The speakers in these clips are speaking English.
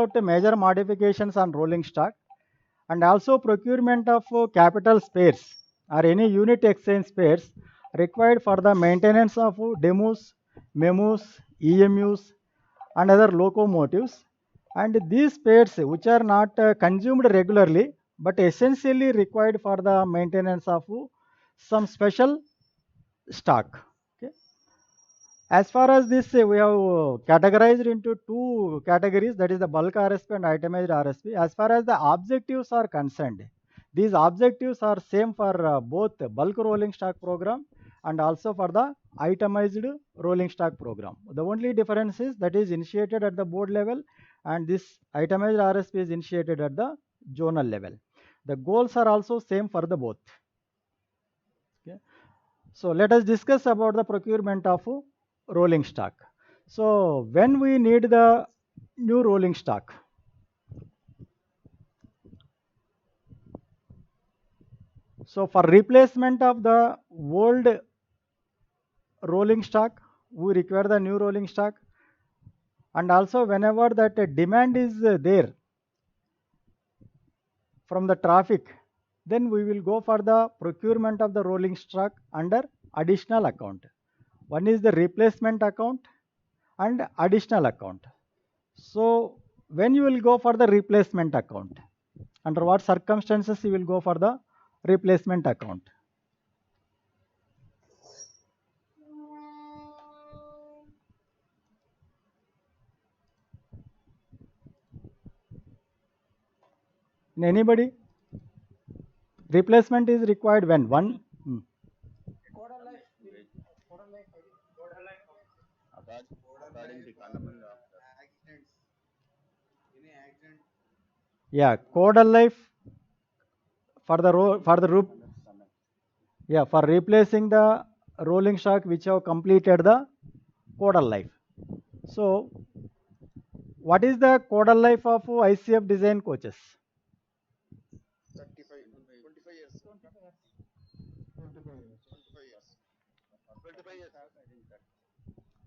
about major modifications on rolling stock and also procurement of capital spares or any unit exchange spares required for the maintenance of demos, memos, EMUs and other locomotives. And these spares which are not consumed regularly but essentially required for the maintenance of some special stock. Okay. As far as this, we have categorized into two categories, that is the bulk RSP and itemized RSP. As far as the objectives are concerned, these objectives are same for both the bulk rolling stock program and also for the itemized rolling stock program. The only difference is that is initiated at the board level and this itemized RSP is initiated at the zonal level. The goals are also same for the both. Okay. So let us discuss about the procurement of rolling stock. So when we need the new rolling stock, so for replacement of the old rolling stock, we require the new rolling stock, and also whenever that demand is there from the traffic, then we will go for the procurement of the rolling stock under additional account. One is the replacement account and additional account. So when you will go for the replacement account, under what circumstances you will go for the replacement account? In anybody? Replacement is required when one. Yeah, codal life for the yeah, for replacing the rolling stock which have completed the codal life. So what is the codal life of ICF design coaches? 25 years. 25 years.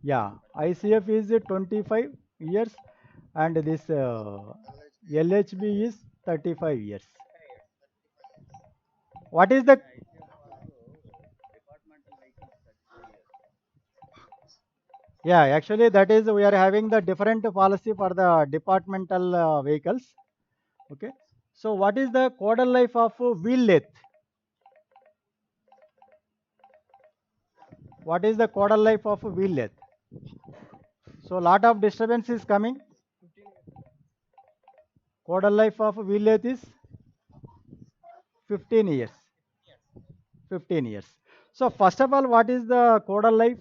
Yeah, ICF is 25 years and this LHB is 35 years. What is the yeah, actually that is we are having the different policy for the departmental vehicles. Okay. So what is the codal life of wheel lathe? What is the codal life of wheel lathe? So lot of disturbance is coming. Codal life of wheel lathe is 15 years. 15 years. So first of all, what is the codal life?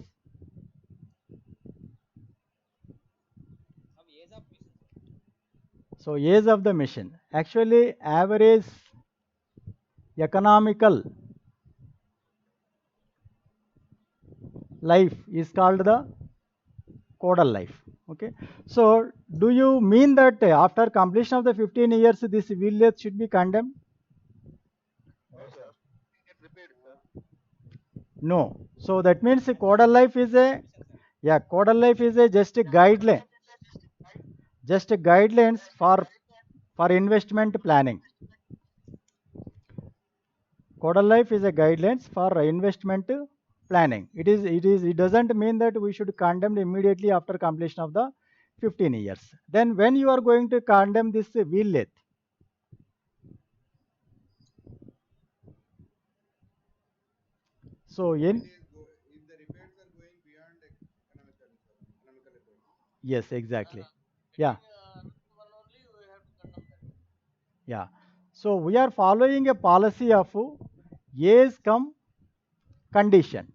So age of the machine. Actually, average economical life is called the codal life. Okay. So do you mean that after completion of the 15 years, this wheel lathe should be condemned? No, sir. Get repaired, sir. No. So that means codal life is a yeah, codal life is a just a guideline, just a guidelines for investment planning. Codal life is a guidelines for investment planning. It doesn't mean that we should condemn immediately after completion of the 15 years. Then when you are going to condemn this wheel lathe? So If in it is if the repairs are going beyond economical, sir, economical repairs. yes, exactly. Yeah, yeah. So we are following a policy of age come condition.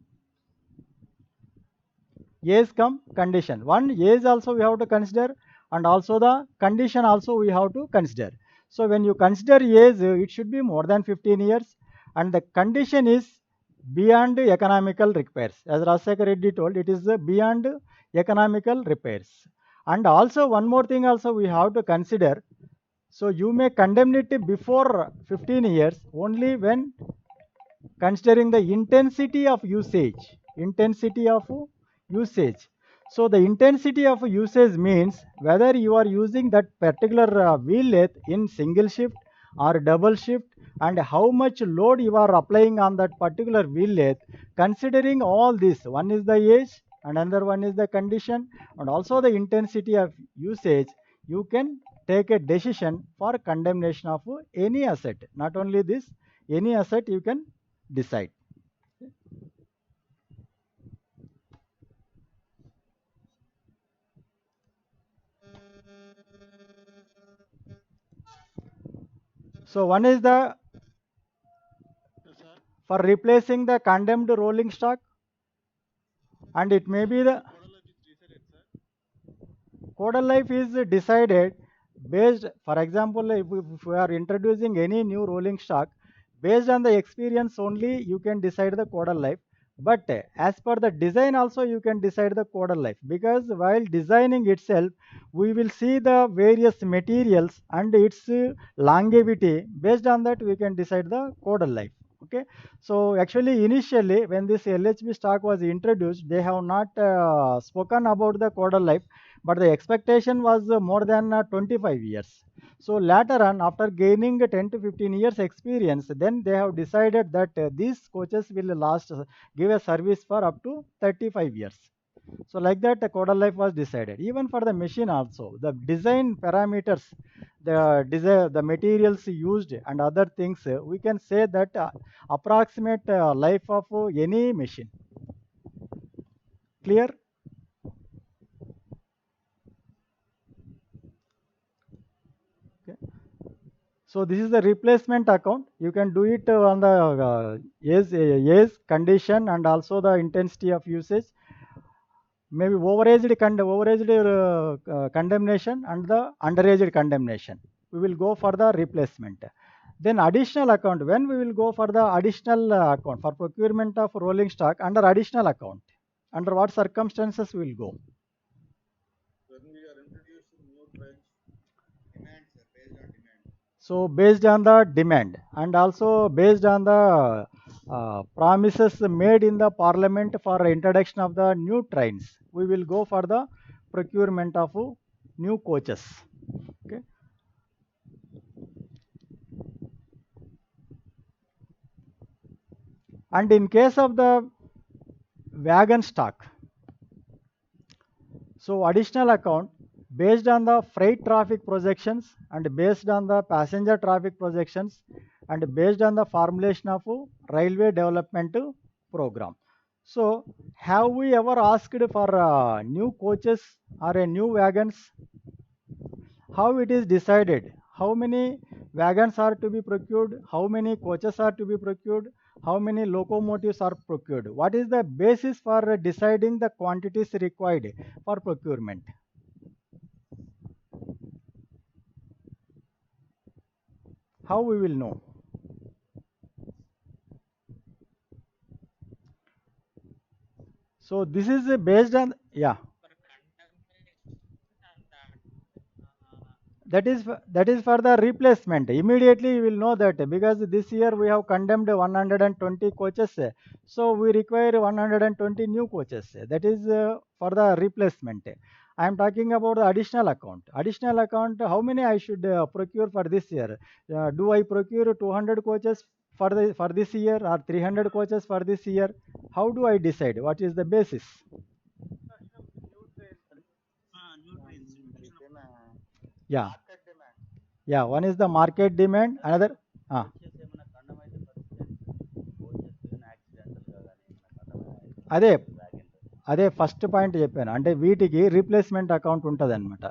Age come condition. One age also we have to consider and also the condition also we have to consider. So when you consider age, it should be more than 15 years and the condition is beyond economical repairs. As Rajshekhar Reddy told, it is beyond economical repairs. And also one more thing also we have to consider. So you may condemn it before 15 years only when considering the intensity of usage. Intensity of usage. So the intensity of usage means whether you are using that particular wheel in single shift or double shift, and how much load you are applying on that particular wheel. Considering all this, one is the age, and another one is the condition, and also the intensity of usage, you can take a decision for condemnation of any asset. Not only this, any asset you can decide. So one is the for replacing the condemned rolling stock, and it may be the codal life is decided based, for example, if we are introducing any new rolling stock, based on the experience only you can decide the codal life. But as per the design also you can decide the codal life, because while designing itself we will see the various materials and its longevity. Based on that we can decide the codal life. Okay, so actually initially when this LHB stock was introduced, they have not spoken about the codal life, but the expectation was more than 25 years. So later on, after gaining 10 to 15 years experience, then they have decided that these coaches will last, give a service for up to 35 years. So like that, the codal life was decided. Even for the machine also, the design parameters, the materials used and other things, we can say that approximate life of any machine. Clear? Okay. So this is the replacement account. You can do it on the age, condition, and also the intensity of usage. Maybe overaged condemnation and the underaged condemnation. We will go for the replacement. Then additional account. When we will go for the additional account for procurement of rolling stock under additional account. Under what circumstances we will go? When we are introducing new trends, demand, sir, based on demand. So based on the demand and also based on the promises made in the parliament for introduction of the new trains, we will go for the procurement of new coaches. Okay. And in case of the wagon stock, so additional account based on the freight traffic projections and based on the passenger traffic projections and based on the formulation of a railway development program. So have we ever asked for new coaches or a new wagons? How it is decided? How many wagons are to be procured? How many coaches are to be procured? How many locomotives are procured? What is the basis for deciding the quantities required for procurement? How we will know? So this is based on, yeah, that is for the replacement. Immediately you will know that because this year we have condemned 120 coaches, so we require 120 new coaches. That is for the replacement. I am talking about the additional account. Additional account, how many I should procure for this year? Do I procure 200 coaches for this year or 300 coaches for this year? How do I decide? What is the basis? Yeah, yeah. One is the market demand. Another, ah, అదే అదే first point చెప్పాను. అంటే వీటికి replacement account ఉంటదనమాట.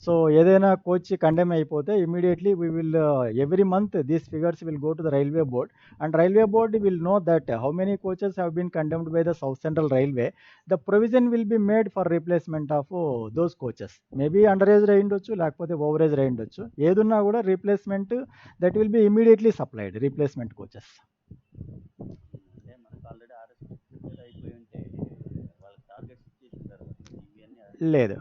So ఏదైనా coach condemn అయిపోతే immediately we will every month these figures will go to the railway board, and railway board will know that how many coaches have been condemned by the South Central Railway. The provision will be made for replacement of those coaches. Maybe under aged అయ్యుండొచ్చు, లేకపోతే over aged అయ్యుండొచ్చు. ఏదున్నా కూడా replacement that will be immediately supplied replacement coaches. లేదు.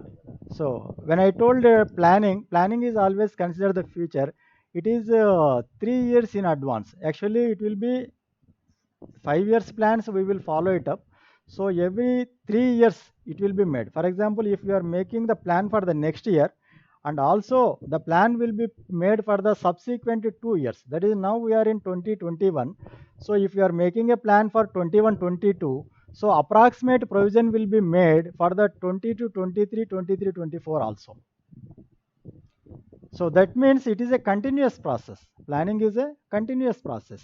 So when I told planning is always consider the future. It is 3 years in advance. Actually, it will be 5 years plans. We will follow it up. So every 3 years it will be made. For example, if you are making the plan for the next year, and also the plan will be made for the subsequent 2 years. That is, now we are in 2021. So if you are making a plan for 21-22, so approximate provision will be made for the 22-23, 23-24 also. So that means it is a continuous process. Planning is a continuous process.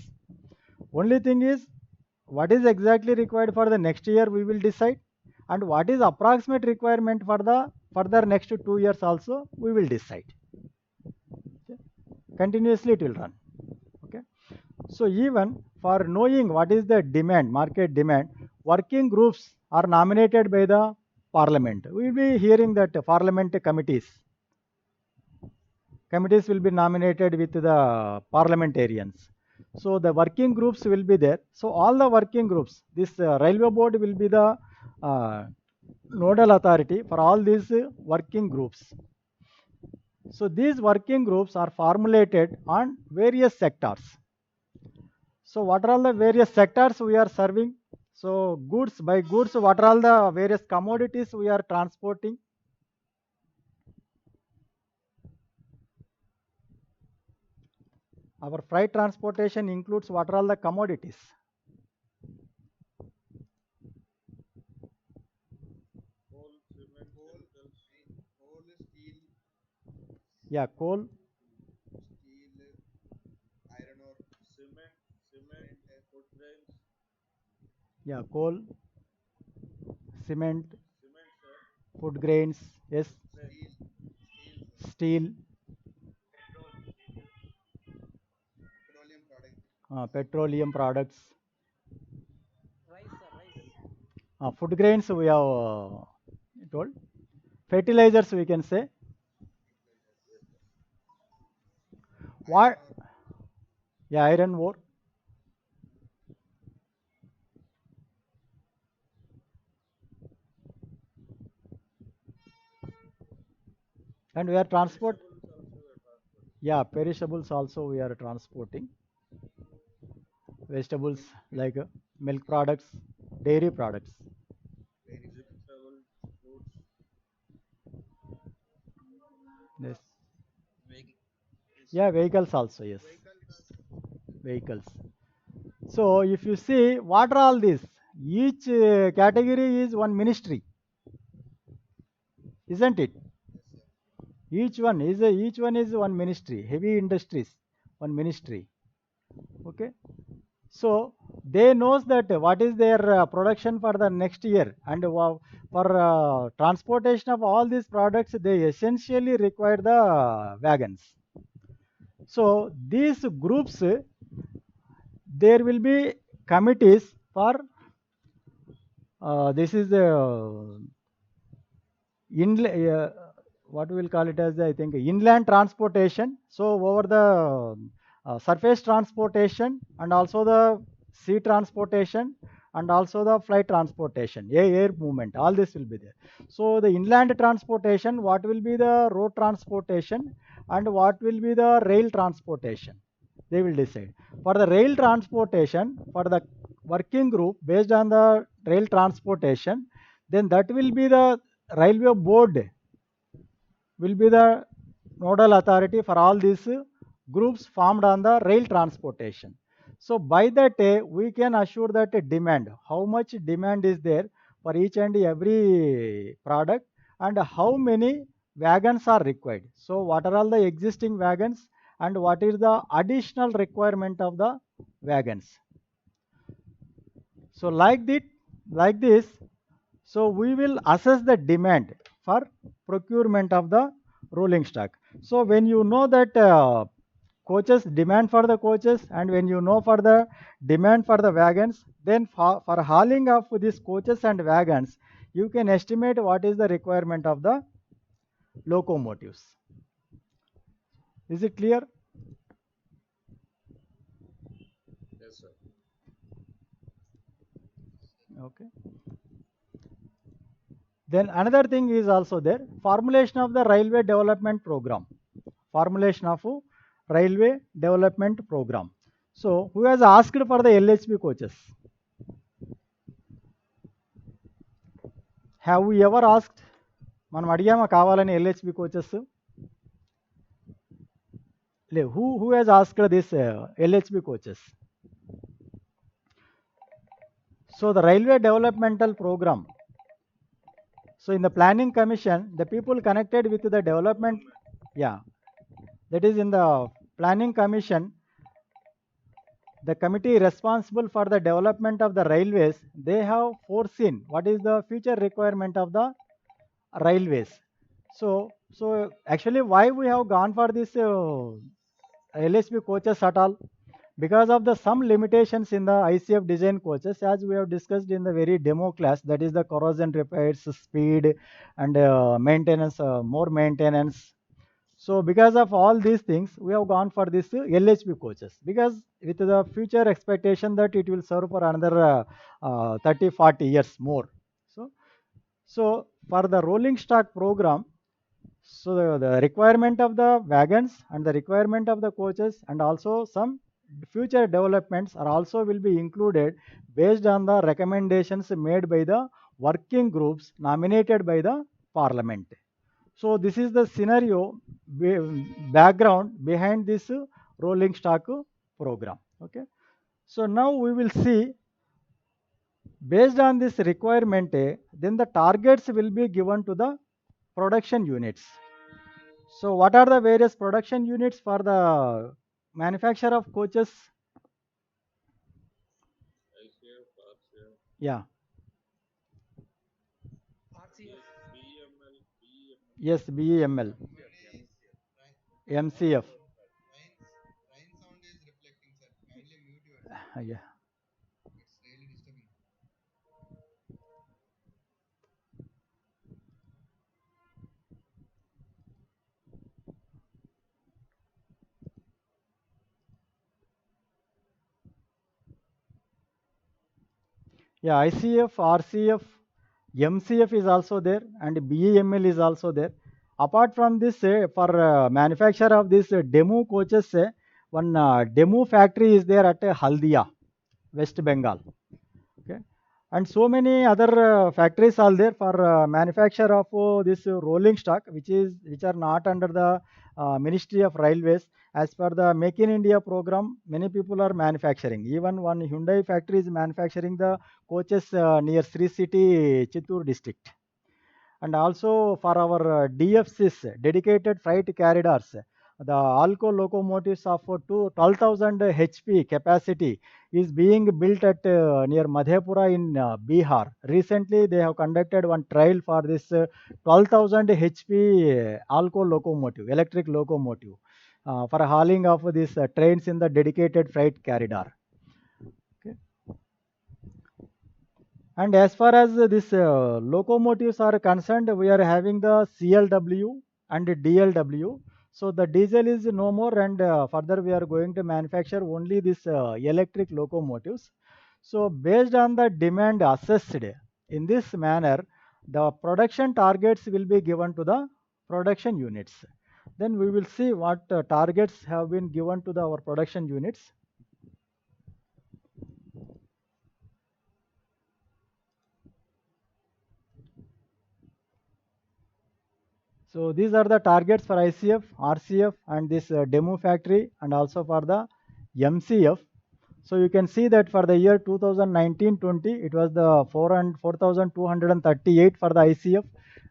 Only thing is, what is exactly required for the next year we will decide, and what is approximate requirement for the further next 2 years also we will decide. Okay. Continuously it will run. Okay. So even for knowing what is the demand, market demand, working groups are nominated by the parliament. We will be hearing that parliament committees will be nominated with the parliamentarians. So the working groups will be there. So all the working groups, this railway board will be the uh, nodal authority for all these working groups. So these working groups are formulated on various sectors. So what are all the various sectors we are serving? So goods, by goods, what are all the various commodities we are transporting? Our freight transportation includes what are all the commodities? Coal, cement, chemicals, coal, steel, Yeah, coal, steel, iron ore, cement, food grains, yeah, coal, cement, cement, sir, food grains, yes, grain, steel, steel, petrol, petroleum product, petroleum products, Rice, sir, rice. food grains we have told, fertilizers we can say. yes, sir. iron What? ore, Yeah, iron ore. And we are transport. Perishables also we are transporting. Yeah, perishables also we are transporting. Vegetables milk, like milk products, dairy products. dairy products, Vegetables, fruits, Yes. Vehicle. Yeah, vehicles also, yes. vehicle transport, Vehicles. So if you see what are all these, each category is one ministry, isn't it? yes sir, Each one is one ministry. Heavy industries, one ministry. Okay. So they knows that what is their production for the next year, and for transportation of all these products they essentially require the wagons. So these groups, there will be committees for this is the what we will call it as, I think, inland transportation. So over the surface transportation, and also the sea transportation, and also the flight transportation, air movement, all this will be there. So the inland transportation, what will be the road transportation, and what will be the rail transportation, they will decide. For the rail transportation, for the working group based on the rail transportation, then that will be the railway board will be the nodal authority for all these groups formed on the rail transportation. So by that we can assure that demand, how much demand is there for each and every product, and how many wagons are required. So what are all the existing wagons, and what is the additional requirement of the wagons. So like this, so we will assess the demand for procurement of the rolling stock. So when you know that coaches, demand for the coaches, and when you know for the demand for the wagons, then for hauling of these coaches and wagons, you can estimate what is the requirement of the locomotives. Is it clear? yes, sir. Okay. Then another thing is also there, formulation of the railway development program. Formulation of railway development program. So who has asked for the LHB coaches? Have you ever asked, మనం అడిగామా కావాలని LHB coaches? లే, who has asked this LHB coaches? So the railway developmental program. So in the planning commission, the people connected with the development, yeah, that is in the planning commission, the committee responsible for the development of the railways, they have foreseen what is the future requirement of the railways. So actually why we have gone for this LHB coaches at all? Because of the some limitations in the ICF design coaches, as we have discussed in the very demo class, that is the corrosion repairs, speed, and maintenance, more maintenance. So because of all these things, we have gone for this LHB coaches, because with the future expectation that it will serve for another 30, 40 years more. So for the rolling stock program, so the requirement of the wagons and the requirement of the coaches and also some future developments are also will be included based on the recommendations made by the working groups nominated by the parliament. So this is the scenario background behind this rolling stock program. Okay. So now we will see, based on this requirement, then the targets will be given to the production units. So what are the various production units for the manufacture of coaches? ICF, RCF, Yeah. RCF, BML, BML, Yes, BEML, Mainly MCF. rain sound is reflecting, sir. Kindly mute yourself. Yeah. It's really disturbing. Yeah, ICF, RCF, MCF is also there, and BEML is also there. Apart from this, for manufacture of this demo coaches, one demo factory is there at Haldia, West Bengal. Okay. And so many other factories are there for manufacture of this rolling stock, which are not under the Ministry of Railways. As per the Make in India program, many people are manufacturing. Even one Hyundai factory is manufacturing the coaches near Sri City, Chittoor district. And also for our DFCs, dedicated freight corridors, the Alco locomotives of 12,000 HP capacity is being built at near Madhepura in Bihar. Recently, they have conducted one trial for this 12,000 HP Alco locomotive, electric locomotive, for hauling of these trains in the dedicated freight corridor. Okay. And as far as this locomotives are concerned, we are having the CLW and DLW. So the diesel is no more, and further we are going to manufacture only this electric locomotives. So based on the demand assessed in this manner, the production targets will be given to the production units. Then we will see what targets have been given to our production units. So these are the targets for ICF, RCF, and this demo factory, and also for the MCF. So you can see that for the year 2019-20, it was the 4,238 for the ICF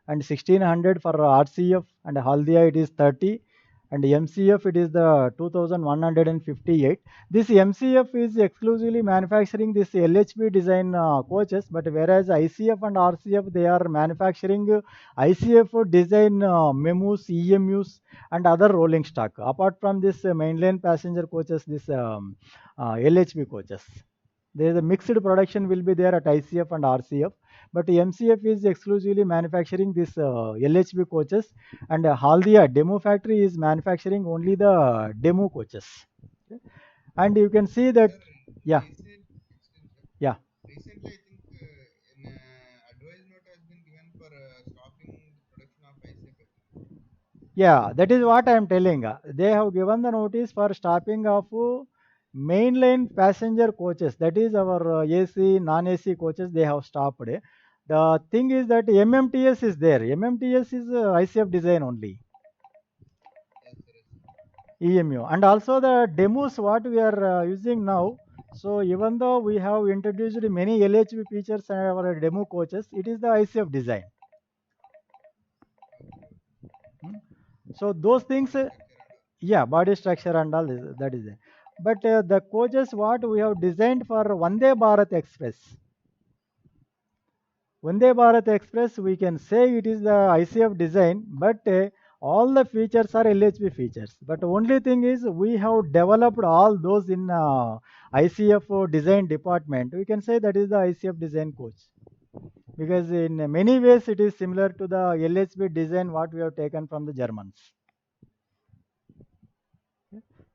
and 1,600 for RCF, and Haldia it is 30, and MCF it is the 2,158. This MCF is exclusively manufacturing this LHB design coaches, but whereas ICF and RCF they are manufacturing ICF design memos, EMUs, and other rolling stock. Apart from this mainline passenger coaches, this LHB coaches. There is a mixed production will be there at ICF and RCF, but MCF is exclusively manufacturing this LHB coaches, and Haldia demo factory is manufacturing only the demo coaches. Okay. And you can see that, Sir, yeah, excuse me, sir. yeah. Recently, I think an advice note has been given for stopping the production of ICF. I think. Yeah, that is what I am telling. They have given the notice for stopping of mainline passenger coaches. That is our AC, non-AC coaches. They have stopped. The thing is that MMTS is there. MMTS is ICF design only. Yes, sir. Yes, sir. EMU, and also the demos what we are using now. So even though we have introduced many LHV features in our demo coaches, it is the ICF design. Okay. Okay. Hmm. So those things, Body structure and all. yeah, body structure and all that is there. But the coaches what we have designed for Vande Bharat Express. Vande Bharat Express, we can say it is the ICF design, but all the features are LHB features. But only thing is we have developed all those in ICF design department. We can say that is the ICF design coach, because in many ways it is similar to the LHB design what we have taken from the Germans.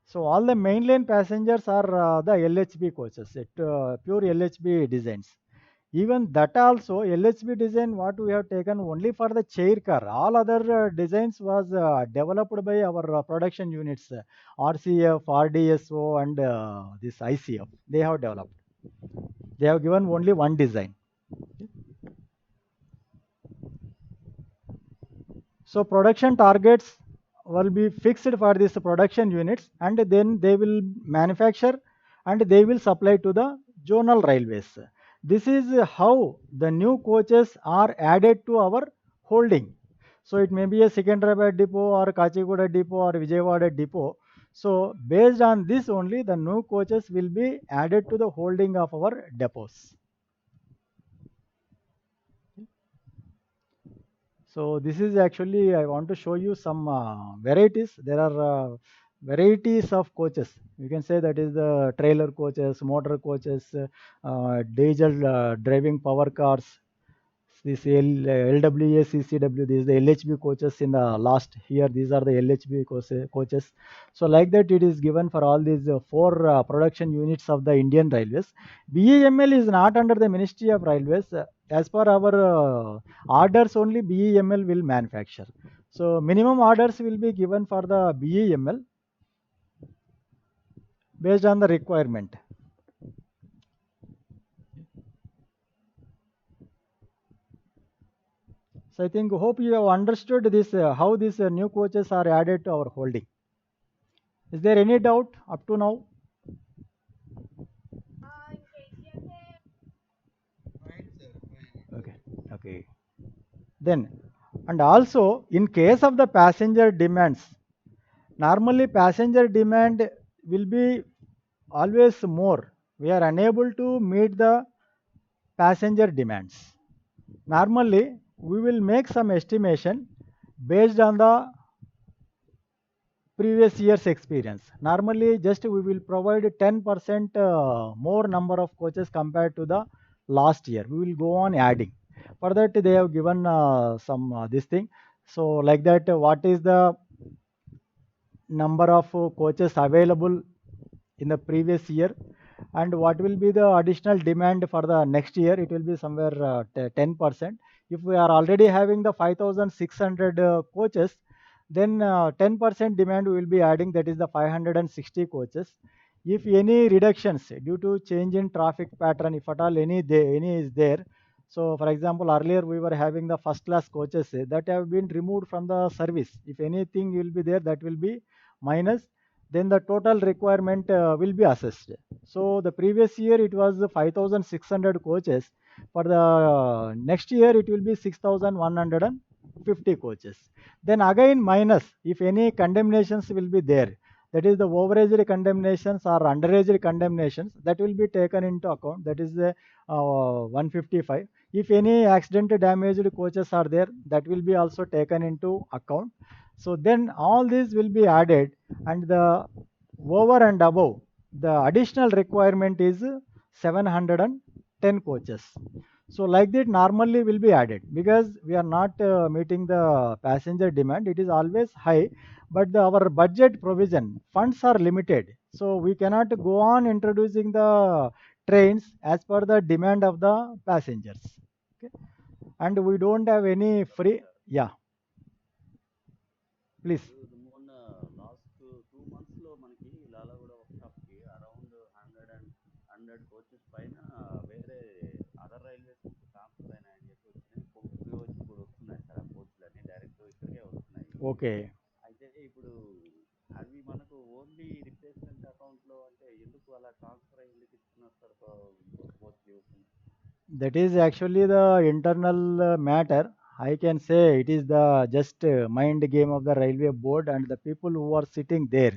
So all the mainline passengers are the LHB coaches, pure LHB designs. Even that also LHB design what we have taken only for the chair car. All other designs was developed by our production units, RCF, RDSO, and this ICF. They have developed. They have given only one design. So production targets will be fixed for these production units, and then they will manufacture and they will supply to the zonal railways. This is how the new coaches are added to our holding. So it may be a Secunderabad depot or Kachiguda depot or Vijayawada depot. So based on this only the new coaches will be added to the holding of our depots. So this is actually I want to show you some varieties. There are varieties of coaches. You can say that is the trailer coaches, motor coaches, diesel driving power cars. This LWA, CCW, these the LHB coaches in the last here. These are the LHB coaches. So like that, it is given for all these four production units of the Indian Railways. BEML is not under the Ministry of Railways. As per our orders, only BEML will manufacture. So minimum orders will be given for the BEML based on the requirement. So I think hope you have understood this how these new coaches are added to our holding. Is there any doubt up to now? Fine, sir. Fine. It's Okay, okay. okay. Then, and also in case of the passenger demands, normally passenger demand will be always more. We are unable to meet the passenger demands. Normally, we will make some estimation based on the previous year's experience. Normally, just we will provide 10% more number of coaches compared to the last year. We will go on adding. For that, they have given some this thing. So, like that, what is the number of coaches available in the previous year, and what will be the additional demand for the next year? It will be somewhere 10%. If we are already having the 5600 coaches, then 10% demand we will be adding, that is the 560 coaches. If any reductions due to change in traffic pattern, if at all any is there, so for example earlier we were having the first class coaches that have been removed from the service. If anything will be there, that will be minus, then the total requirement will be assessed. So the previous year it was 5600 coaches. For the next year it will be 6150 coaches. Then again minus, if any condemnations will be there, that is the overaged condemnations or underaged condemnations, that will be taken into account. That is the 155. If any accident damaged coaches are there, that will be also taken into account. So then all these will be added, and the over and above the additional requirement is 710 coaches. So like that normally will be added, because we are not meeting the passenger demand. It is always high, but our budget provision funds are limited, so we cannot go on introducing the trains as per the demand of the passengers. Okay. And we don't have any free. Yeah, please. ఇప్పుడు మొన్న last 2 months లో మనకి ఇలాల కూడా వర్క్షాప్కి around 100 coaches పైన వేరే other railways నుంచి transfer అయినాయని చెప్పి okay. అయితే ఇప్పుడు అవి మనకు ఓన్లీ రిప్లేస్మెంట్ అకౌంట్లో అంటే ఎందుకు అలా ట్రాన్స్ఫర్ అయ్యి ఎందుకు ఇస్తున్నారు sir both leaves? That is actually the internal matter. I can say it is the just mind game of the railway board and the people who are sitting there.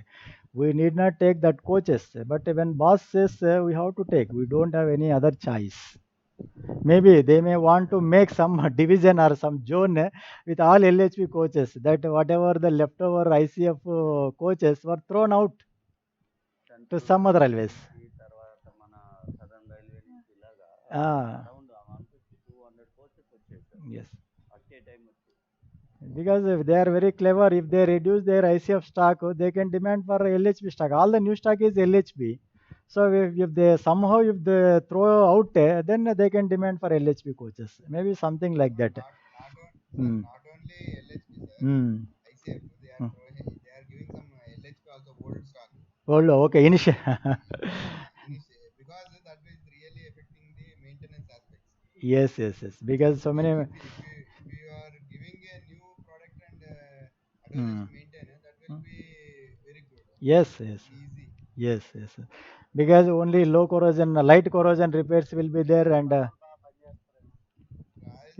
We need not take that coaches, but when boss says we have to take, we don't have any other choice. Maybe they may want to make some division or some zone with all LHP coaches, that whatever the leftover ICF coaches were thrown out to central some other railway railways. నుంచి తర్వాత మన southern railway నుంచి ఇలాగా Ah, around 150-200 coaches వచ్చాయి sir yes. At a time వచ్చి. Because if they are very clever, if they reduce their ICF stock, they can demand for LHP stock. All the new stock is LHP. So if they somehow if they throw out, then they can demand for LHP coaches. Maybe something like that. Hmm. Not only LHP, sir. Hmm. ICF, they are Hmm. they are giving some LHP also old stock. Oh, okay. Initial. Because that is really affecting the maintenance aspects. Yes, yes, yes. Because so many. If you are giving a new product and Hmm. advisors maintain it, that will be very good. Yes, yes. Easy. Yes, yes. Because only low corrosion, light corrosion repairs will be there, and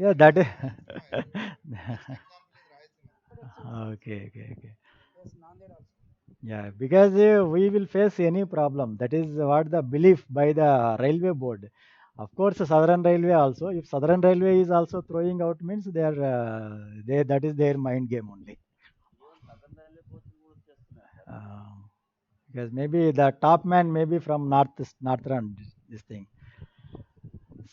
yeah, that is. Best example is Rayalaseema. Okay, okay, okay. Yes, Nanded also. Yeah, because we will face any problem. That is what the belief by the railway board. Of course, Southern Railway also. If Southern Railway is also throwing out, means they that is their mind game only. Even southern railway కోచ్లు కూడా వచ్చేస్తున్నాయి sir. Uh, because maybe the top man may be from northern this thing.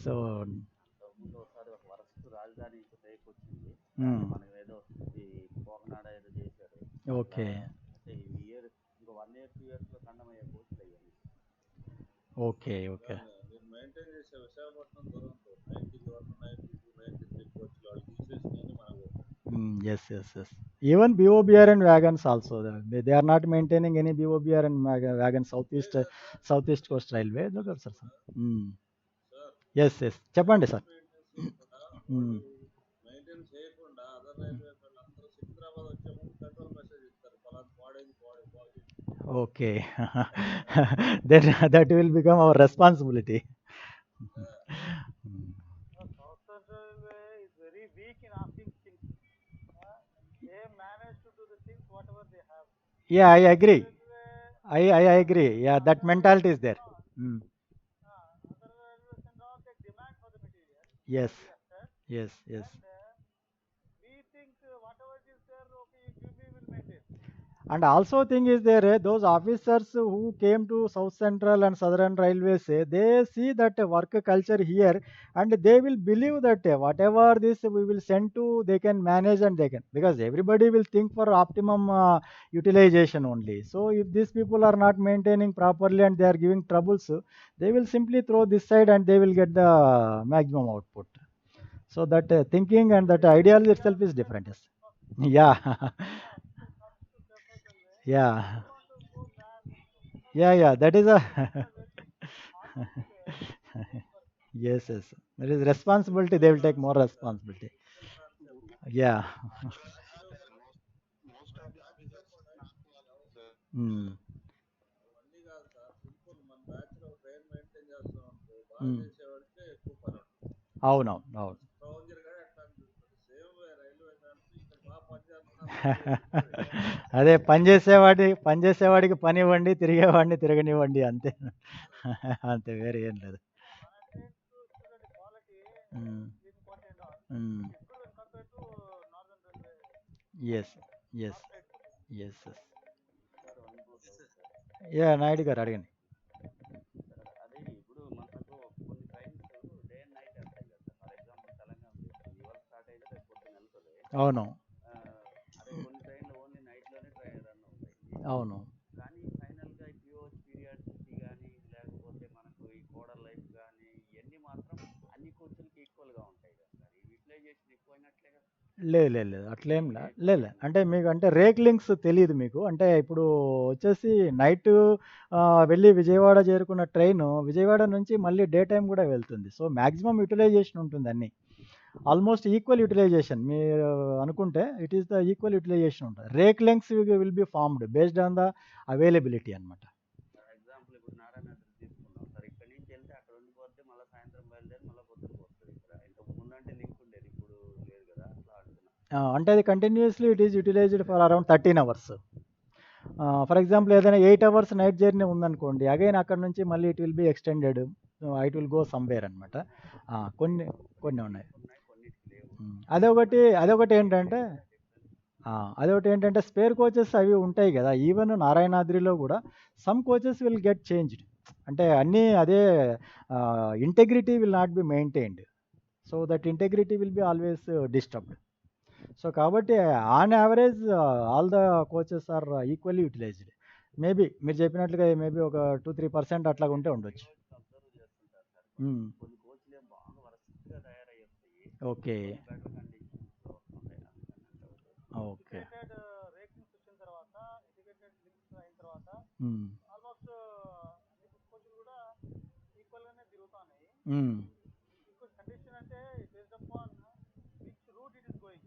So, అంతకుముందు ఒకసారి ఒక worst రాజధాని break వచ్చింది. hmm, మనం ఏదో ఈ పోకనాడ ఏదో చేశారు. okay, అంటే ఈ ఇయర్ ఇంకో 1 year 2 years లో ఖండం అయ్యే కోచ్లు అయ్యాయి. okay, okay. నేను మెయింటైన్ చేసే విశాఖపట్నం దూరంతో 91, 92, 93 కోచ్లు వాళ్ళు తీసేసినవి మనకు. Yes, yes, yes. Even BOBR and wagons also. They are not maintaining any BOBR and wagon southeast coast railway. Look at sir. Sir Yes, yes. చెప్పండి సార్. మెయింటెనెన్స్ చేయకుండా వాళ్ళు మెయింటైన్ చేయకుండా other railway వాళ్ళందరూ సికింద్రాబాద్ వచ్చే ముందు కంట్రోల్ మెసేజ్ ఇస్తారు, పలానా పాడైంది బాగు. Okay. Then that will become our responsibility. Southern Railway is very weak in asking things. They manage to do the things whatever they have. Yeah, I agree. Railway, I agree. Yeah, that mentality is there. other railways and all, they demand for the material. Yes, We accept. yes, yes. And we think whatever is there, okay, you give me, will maintain. And also thing is there, those officers who came to South Central and Southern Railways, they see that work culture here, and they will believe that whatever this we will send to, they can manage and they can, because everybody will think for optimum utilization only. So if these people are not maintaining properly and they are giving troubles, they will simply throw this side and they will get the maximum output. So that thinking and that ideology itself is different. Yes. Yeah. Yeah. Yeah, that is a. Yes, yes. That is responsibility. They will take more responsibility. Yeah. Mm. అవన్నీ కాదు sir, simple మన batch లో train maintain చేస్తాం అనుకో, బాగా Mm. చేసేవాడికే ఎక్కువ పని ఉంటుంది. అవును. స్ట్రాంజర్ గా ఎట్లా అనిపిస్తుంది, సేమ్ రైల్వే ఫ్యామిలీ ఇక్కడ బాగా పని చేస్తున్నారు. అదే పనిచేసేవాడికి పని ఇవ్వండి, తిరిగేవాడిని తిరగనివ్వండి అంతే. అంతే, వేరే ఏం లేదు. Quality Mm. in quality and all. Mm. It's good when compared to Northern Railway. Yes, yes, yes, yes. Sir one more doubt sir. Yeah, Naidu గారు అడగండి. సార్ అదే ఇప్పుడు మనకు కొన్ని ట్రైన్స్ డే అండ్ నైట్ వెళ్తాయి కదా సార్. ఫర్ ఎగ్జాంపుల్ తెలంగాణ తీసుకుంది, ఇవాళ స్టార్ట్ అయితే రేపు పొద్దున్న వెళ్తుంది. అవును, అదే కొన్ని ట్రైన్లు ఓన్లీ నైట్లోనే రన్ అవుతాయి. అవును. కానీ ఫైనల్గా పిఓహెచ్ పీరియాడిసిటీ కానీ లేకపోతే మనకు ఈ కోడర్ లైఫ్ కానీ ఇవన్నీ మాత్రం అన్ని కోచ్లకి ఈక్వల్గా ఉంటాయి కదా సార్. ఈ యూటిలైజేషన్ ఎక్కువైనట్లే కదా. లేదు, అట్లేం లేదు. అంటే మీకు అంటే రేక్ లింక్స్ తెలియదు మీకు. అంటే ఇప్పుడు వచ్చేసి నైట్ వెళ్ళి విజయవాడ చేరుకున్న ట్రైన్ విజయవాడ నుంచి మళ్ళీ డే టైం కూడా వెళ్తుంది. సో మ్యాక్సిమం యూటిలైజేషన్ ఉంటుంది అన్ని. ఆల్మోస్ట్ ఈక్వల్ యూటిలైజేషన్ మీరు అనుకుంటే it is the equal utilization ఉంటుంది. Rake lengths will be formed based on the availability అనమాట. ఫర్ ఎగ్జాంపుల్ ఇప్పుడు నారాయణాద్రి తీసుకున్నాం సార్, ఇక్కడ నుంచి వెళ్తే అక్కడ ఉండిపోతే మళ్ళీ సాయంత్రం బయలుదేరి మళ్ళీ పొద్దునకి వస్తుంది. ఇక్కడ ఇంతకు ముందు అంటే లింక్ ఉండేది, ఇప్పుడు లేదు కదా, అట్లా అంటున్నా. అంటే అది continuously it is utilized for around 13 hours. For example ఏదైనా 8 hours నైట్ జర్నీ ఉందనుకోండి, అగైన్ అక్కడ నుంచి మళ్ళీ it will be extended, it will go somewhere అనమాట. కొన్ని కొన్ని ఉన్నాయి. అదొకటి ఏంటంటే స్పేర్ కోచెస్ అవి ఉంటాయి కదా. ఈవెన్ నారాయణాద్రిలో కూడా some coaches will get changed, అంటే అన్నీ అదే integrity will not be maintained. So that integrity will be always disturbed. So కాబట్టి on average all the coaches are equally utilised. Maybe మీరు చెప్పినట్లుగా మేబీ ఒక 2-3% అట్లా ఉంటే ఉండొచ్చు. అబ్జర్వ్ చేస్తుంటారు సార్, కొన్ని కోచ్లు బాగా వరస్ట్గా తయారై వస్తాయి. ఓకే బెటర్ కండిషన్స్ లో వస్తుంటాయి. ఓకే రేకింగ్స్ వచ్చిన తర్వాత ఇంటిగ్రేటెడ్ లింక్స్ అయిన తర్వాత ఆల్మోస్ట్ అన్ని కోచ్లు కూడా ఈక్వల్ గానే తిరుగుతున్నాయి. ఇంకో కండిషన్ అంటే based upon which route it is going.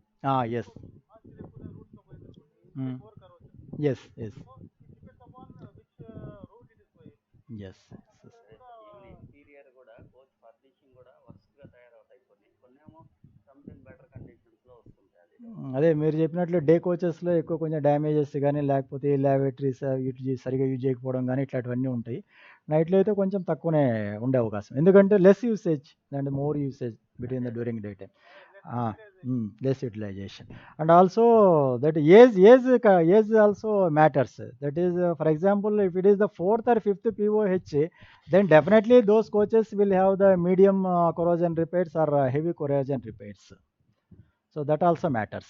Yes routes లో పోయింది ఓవర్ కర్వ్ వచ్చింది. Yes yes so it depends upon which route it is going. Yes interior కూడా కోచ్ ఫర్నిషింగ్ కూడా వరస్ట్గా తయారవుతాయి. కొన్ని ఏమో సంథింగ్ బెటర్ కండిషన్స్ లో వస్తుంటాయి. అదే మీరు చెప్పినట్లు డే కోచెస్లో ఎక్కువ కొంచెం డ్యామేజెస్ కానీ లేకపోతే ల్యాబొరేటరీస్ సరిగా యూజ్ చేయకపోవడం కానీ ఇట్లాంటివన్నీ ఉంటాయి. నైట్లో అయితే కొంచెం తక్కువనే ఉండే అవకాశం, ఎందుకంటే less usage and more usage between the during day time. Less utilization. And also that age also matters. That is, for example, if it is the 4th or 5th POH, then definitely those coaches will have the medium corrosion repairs or heavy corrosion repairs. So that also matters.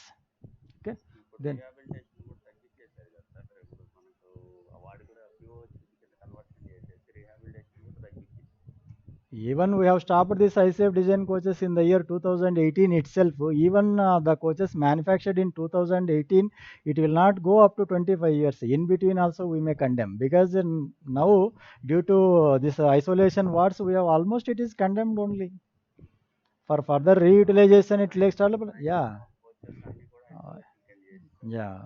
Okay. Then rehabilitation కూడా తగ్గించేసారు కదా sir. ఇప్పుడు మనకు వాడు కూడా POH కింద conversion చేసేసి rehabilitation కూడా తగ్గించేసి. Even we have stopped this ICF design coaches in the year 2018 itself. Even the coaches manufactured in 2018, it will not go up to 25 years. In between also we may condemn, because now due to this isolation wards, we have almost it is condemned only. For further reutilization it takes yeah. Yeah.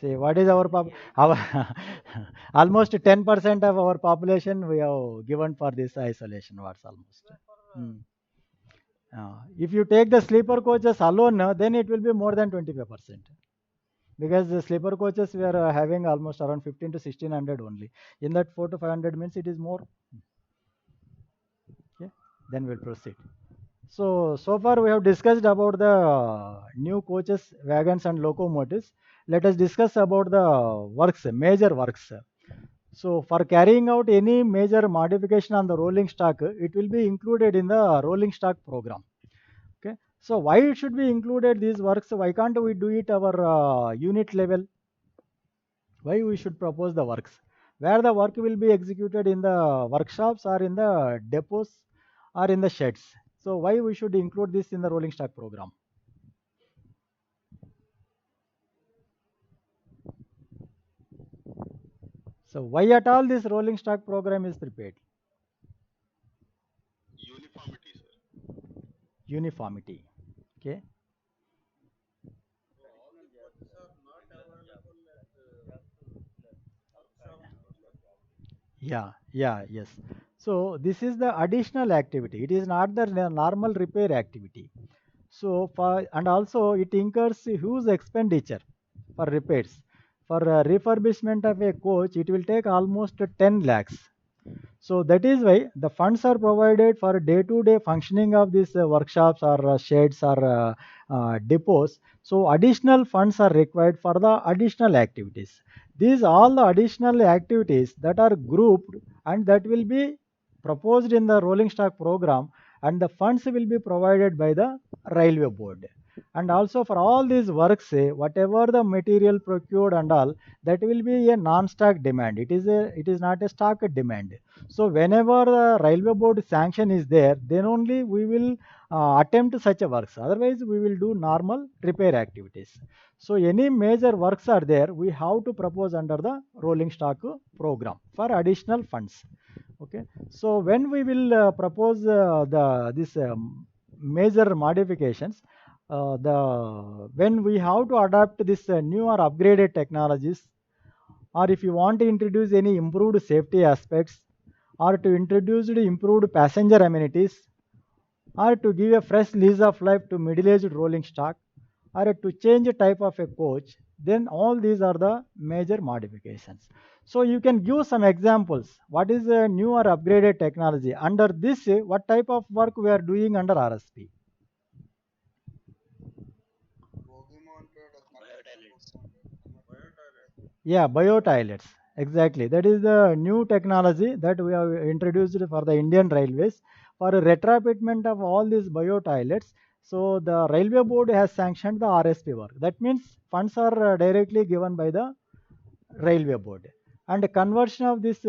See what is our almost 10% of our population we have given for this isolation wards almost. If you take the sleeper coaches alone, then it will be more than 25%, because the sleeper coaches we are having almost around 15 to 1600 only. In that 400 to 500 means it is more. Okay, then we'll proceed. So far we have discussed about the new coaches, wagons and locomotives. Let us discuss about the works, major works. So for carrying out any major modification on the rolling stock, it will be included in the rolling stock program. Okay, so why it should be included these works? Why can't we do it our unit level? Why we should propose the works where the work will be executed in the workshops or in the depots or in the sheds? So why we should include this in the rolling stock program? So why at all this rolling stock program is prepared? Uniformity, sir. Uniformity. Okay. All the coaches are not available at workshop. Yes. So this is the additional activity. It is not the normal repair activity. So and also it incurs huge expenditure for repairs. For refurbishment of a coach, it will take almost 10 lakhs. So that is why the funds are provided for day-to-day functioning of these workshops or sheds or depots. So additional funds are required for the additional activities. These all the additional activities that are grouped and that will be proposed in the rolling stock program, and the funds will be provided by the railway board. And also for all these works, whatever the material procured and all, that will be a non-stock demand. It is not a stock demand. So whenever the railway board sanction is there, then only we will attempt such a works. Otherwise we will do normal repair activities. So any major works are there, we have to propose under the rolling stock program for additional funds. Okay, so when we will propose the this major modifications, the when we have to adapt this new or upgraded technologies, or if you want to introduce any improved safety aspects, or to introduce the improved passenger amenities, or to give a fresh lease of life to middle-aged rolling stock, or to change a type of a coach, then all these are the major modifications. So you can give some examples. What is a new or upgraded technology? Under this, what type of work we are doing under RSP? Bogie mounted, convection bogie Biotoilets. mounted, conversion bogie Biotoilet. mounted. Yeah, biotoilets. Exactly. That is the new technology that we have introduced for the Indian Railways for a retrofitment of all these biotoilets. So the railway board has sanctioned the RSP work. That means funds are directly given by the railway board. And the conversion of this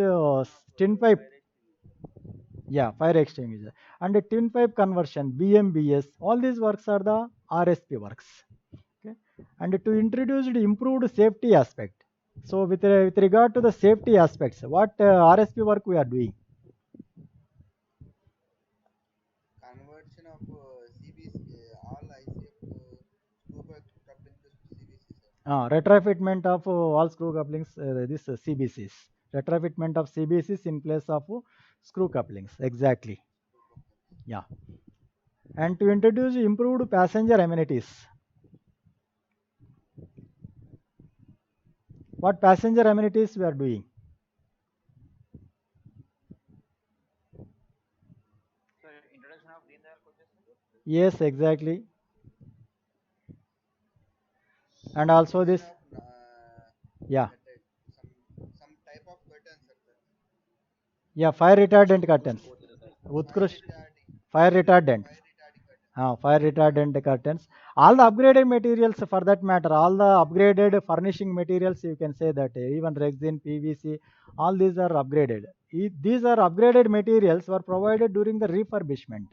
tin pipe, Fire extinguisher. yeah, fire extinguisher, and the tin pipe conversion, BMBS, all these works are the RSP works. Okay, and to introduce the improved safety aspect. So with regard to the safety aspects, what RSP work we are doing? Conversion of CBC, all ICF screw coupling to CBC, sir. Retrofitment of all screw couplings, this CBCs. Retrofitment of CBCs in place of screw couplings. Exactly. Screw couplings. Yeah. And to introduce improved passenger amenities. What passenger amenities we are doing? So introduction of Deen Dayal coaches, sir? Yes, exactly. And also Provision this, of yeah, that some type of curtains, sir. That yeah, fire retardant Utkrust curtains. coaches, I think. fire Utkrust, retarding, fire retardant. fire retarding curtains. Fire retardant curtains. All the upgraded materials for that matter, all the upgraded furnishing materials, you can say that even resin, PVC, all these are upgraded. These are upgraded materials were provided during the refurbishment.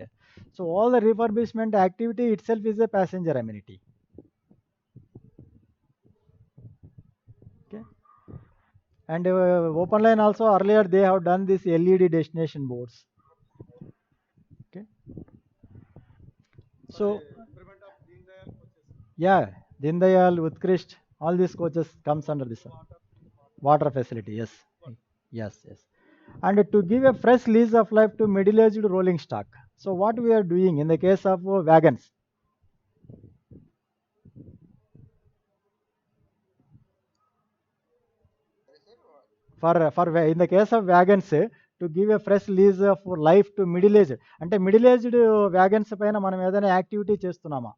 So all the refurbishment activity itself is a passenger amenity. Okay. And open line also earlier they have done this LED destination boards. Okay. Sorry, So improvement of Deen Dayal coaches. yeah, Dindayal, Utkrist, all these coaches comes under this Water, water facility. Yes, water. yes, yes. And to give a fresh lease of life to middle-aged rolling stock. So what we are doing in the case of wagons, Sorry, sir. in the case of wagons, to give a fresh lease of life to middle-aged, అంటే middle-aged wagons పైన మనం ఏదైనా activity చేస్తున్నామా?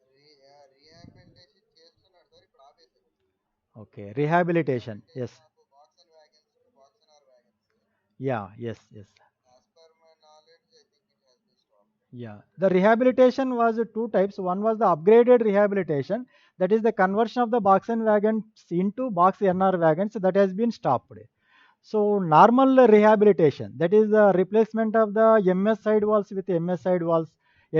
Rehabilitation చేస్తున్నాడు sir, ఇప్పుడు ఆపేశారు. Okay, rehabilitation. Yes, rehabilitation of box and wagons to box and R wagons. Yeah, yes, yes. As per my knowledge, I think it has been stopped. Yeah, the rehabilitation was two types. One was the upgraded rehabilitation, that is the conversion of the box and wagons into box NR wagons, that has been stopped. So normal rehabilitation, that is the replacement of the MS side walls with MS side walls,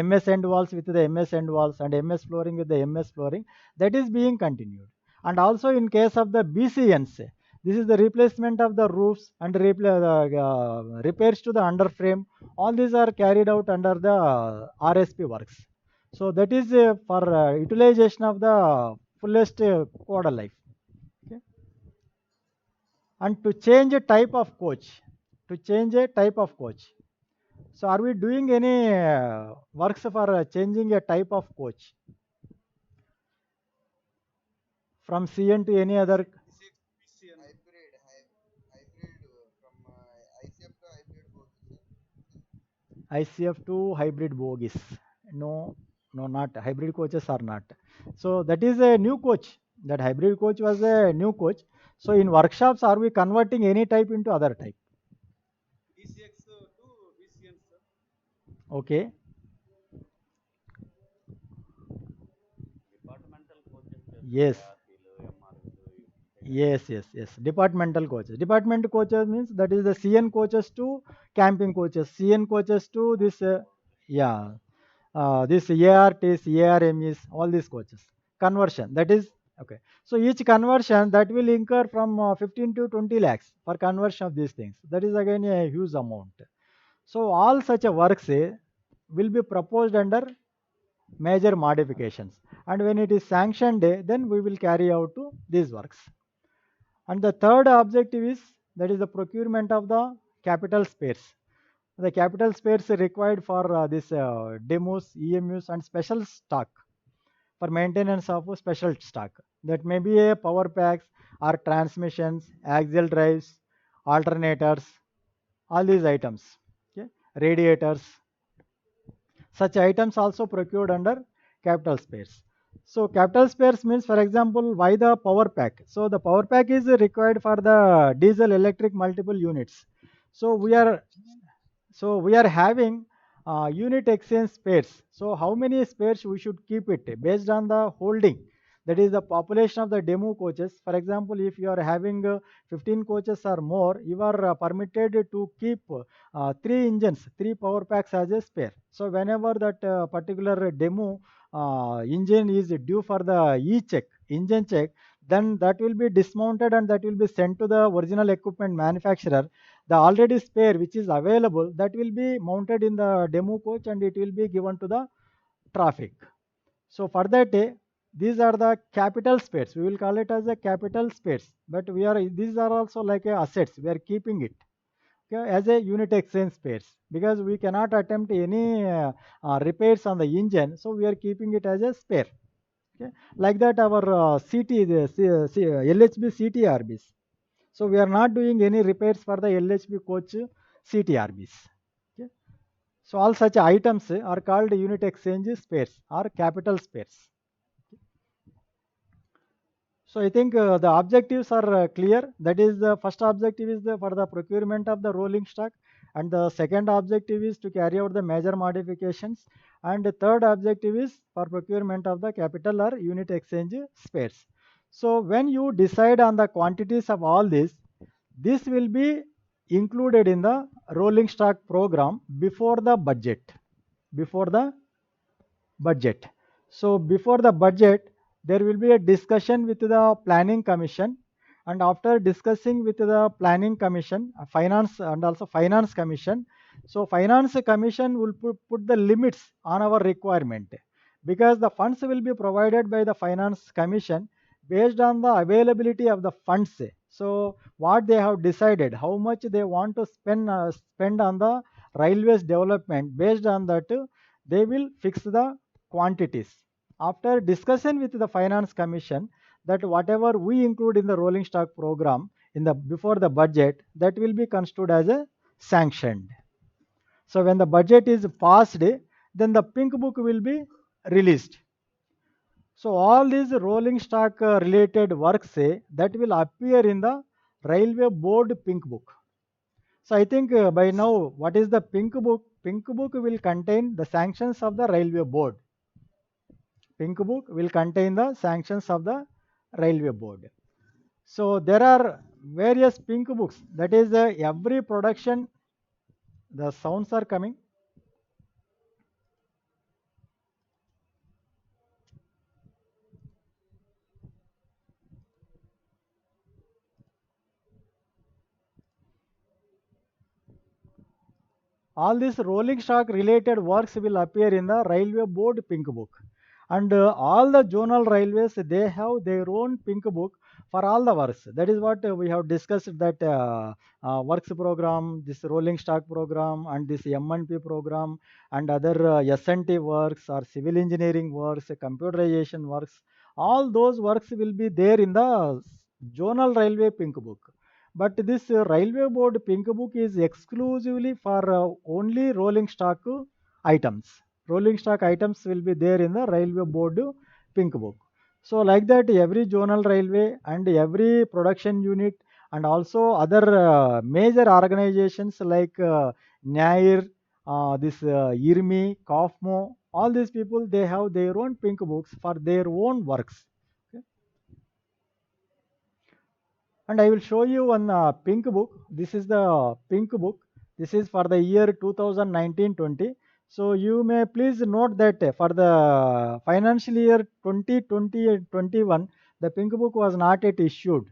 MS end walls with the MS end walls, and MS flooring with the MS flooring, that is being continued. And also in case of the BCNs, this is the replacement of the roofs and repairs to the underframe. All these are carried out under the RSP works. So that is for utilization of the fullest quarter life. Okay. And to change a type of coach, to change a type of coach. So are we doing any works for changing a type of coach from CN to any other PCN. Hybrid from ICF to hybrid bogies, sir. ICF to hybrid bogies? No, no, not hybrid coaches are not. So that is a new coach. That hybrid coach was a new coach. So in workshops, are we converting any type into other type? DCX to BCN, sir. Okay. Departmental coaches చేస్తారు, Yes. ఏఆర్టీలు ఎంఆర్వీలు Yes, yes, yes. Departmental coaches. Department coaches means that is the CN coaches to camping coaches, CN coaches to this, yeah, this ARTs, ARMEs, all these coaches. Conversion. That is Okay. So each conversion that will incur from 15 to 20 lakhs for conversion of these things. That is again a huge amount. So all such a works will be proposed under major modifications. And when it is sanctioned, then we will carry out to these works. And the third objective is that is the procurement of the capital spares. The capital spares required for this demos, EMUs, and special stock for maintenance of a special stock. That may be a power packs or transmissions, axial drives, alternators, all these items. Okay, radiators. Such items also procured under capital spares. So capital spares means, for example, why the power pack? So the power pack is required for the diesel electric multiple units. So we are having unit exchange spares. So how many spares we should keep it based on the holding. That is the population of the demo coaches. For example, if you are having 15 coaches or more, you are permitted to keep three engines, three power packs as a spare. So whenever that particular demo engine is due for the e-check, engine check, then that will be dismounted and that will be sent to the original equipment manufacturer. The already spare which is available, that will be mounted in the demo coach and it will be given to the traffic. So for that, these are the capital spares. We will call it as a capital spares. But these are also like a assets. We are keeping it, okay, as a unit exchange spares because we cannot attempt any repairs on the engine. So we are keeping it as a spare. Okay. Like that, our LHB CTRBs. So we are not doing any repairs for the LHB coach CTRBs. Okay. So all such items are called unit exchange spares or capital spares. So I think the objectives are clear. That is, the first objective is for the procurement of the rolling stock, and the second objective is to carry out the major modifications, and the third objective is for procurement of the capital or unit exchange spares. So when you decide on the quantities of all this will be included in the rolling stock program before the budget. Before the budget. So before the budget, there will be a discussion with the planning commission, and after discussing with the planning commission, finance and also finance commission, so finance commission will put the limits on our requirement because the funds will be provided by the finance commission based on the availability of the funds. So what they have decided, how much they want to spend on the railways development, based on that they will fix the quantities. After discussion with the finance commission, that whatever we include in the rolling stock program in the before the budget, that will be construed as a sanctioned. So when the budget is passed, then the pink book will be released. So all these rolling stock related works that will appear in the railway board pink book. So I think by now, what is the pink book? Pink book will contain the sanctions of the railway board. Pink book will contain the sanctions of the railway board. So there are various pink books. That is every production. The sounds are coming. All these rolling stock related works will appear in the railway board pink book, and all the zonal railways, they have their own pink book for all the works. That is what we have discussed, that works program, this rolling stock program, and this M&P program, and other S&T works or civil engineering works, computerization works. All those works will be there in the zonal railway pink book. But this railway board pink book is exclusively for only rolling stock items. Rolling stock items will be there in the railway board pink book. So like that, every zonal railway and every production unit and also other major organizations like NAIR, this IRMI, KOFMO, all these people, they have their own pink books for their own works. Okay. And I will show you one pink book. This is the pink book. This is for the year 2019-20. So you may please note that for the financial year 2020-21, the pink book was not yet issued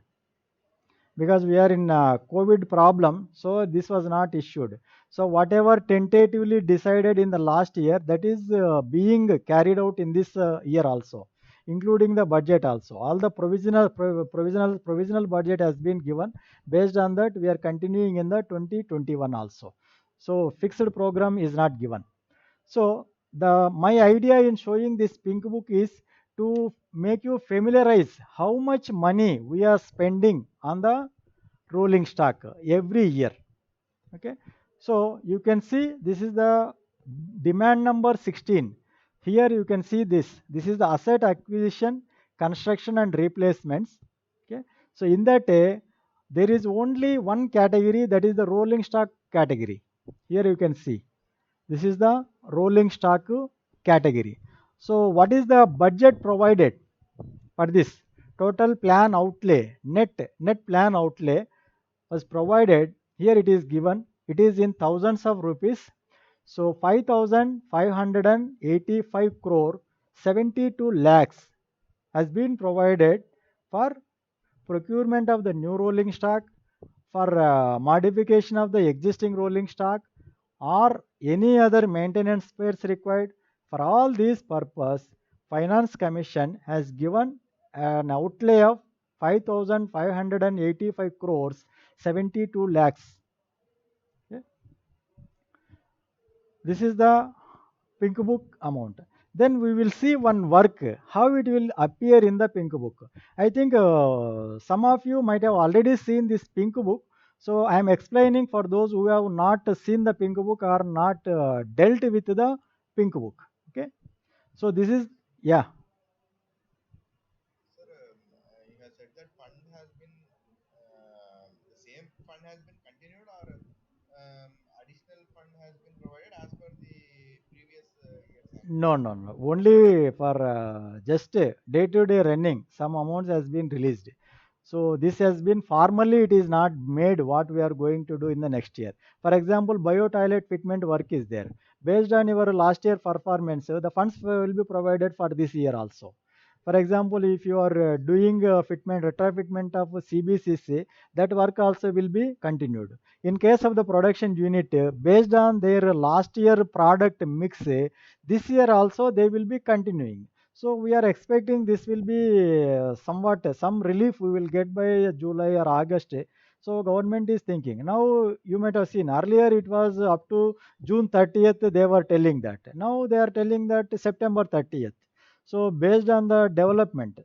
because we are in COVID problem, so this was not issued. So whatever tentatively decided in the last year, that is being carried out in this year also, including the budget also. All the provisional budget has been given. Based on that, we are continuing in the 2021 also. So fixed program is not given. So the my idea in showing this pink book is to make you familiarize how much money we are spending on the rolling stock every year. Okay, so you can see this is the demand number 16. Here you can see this is the asset acquisition, construction and replacements. Okay, so in that there is only one category, that is the rolling stock category. Here you can see this is the rolling stock category. So what is the budget provided for this? Total plan outlay, net plan outlay was provided. Here it is given. It is in thousands of rupees. So 5,585 crore 72 lakhs has been provided for procurement of the new rolling stock, for modification of the existing rolling stock, or any other maintenance spares required. For all these purpose, Finance Commission has given an outlay of 5,585 crores 72 lakhs. Okay. This is the pink book amount. Then we will see one work, how it will appear in the pink book. I think some of you might have already seen this pink book. So I am explaining for those who have not seen the pink book or not dealt with the pink book. Okay. So this is, yeah. Sir, you have said that fund has been the same fund has been continued, or additional fund has been provided as per the previous year's No, no, no. Only for just day-to-day running, some amounts has been released. So this has been formally, it is not made what we are going to do in the next year. For example, bio-toilet fitment work is there. Based on your last year performance, the funds will be provided for this year also. For example, if you are doing fitment, retrofitment of CBCC, that work also will be continued. In case of the production unit, based on their last year product mix, this year also they will be continuing. So we are expecting this will be somewhat some relief we will get by July or August. So government is thinking. Now you might have seen earlier it was up to June 30th they were telling that. Now they are telling that September 30th. So based on the development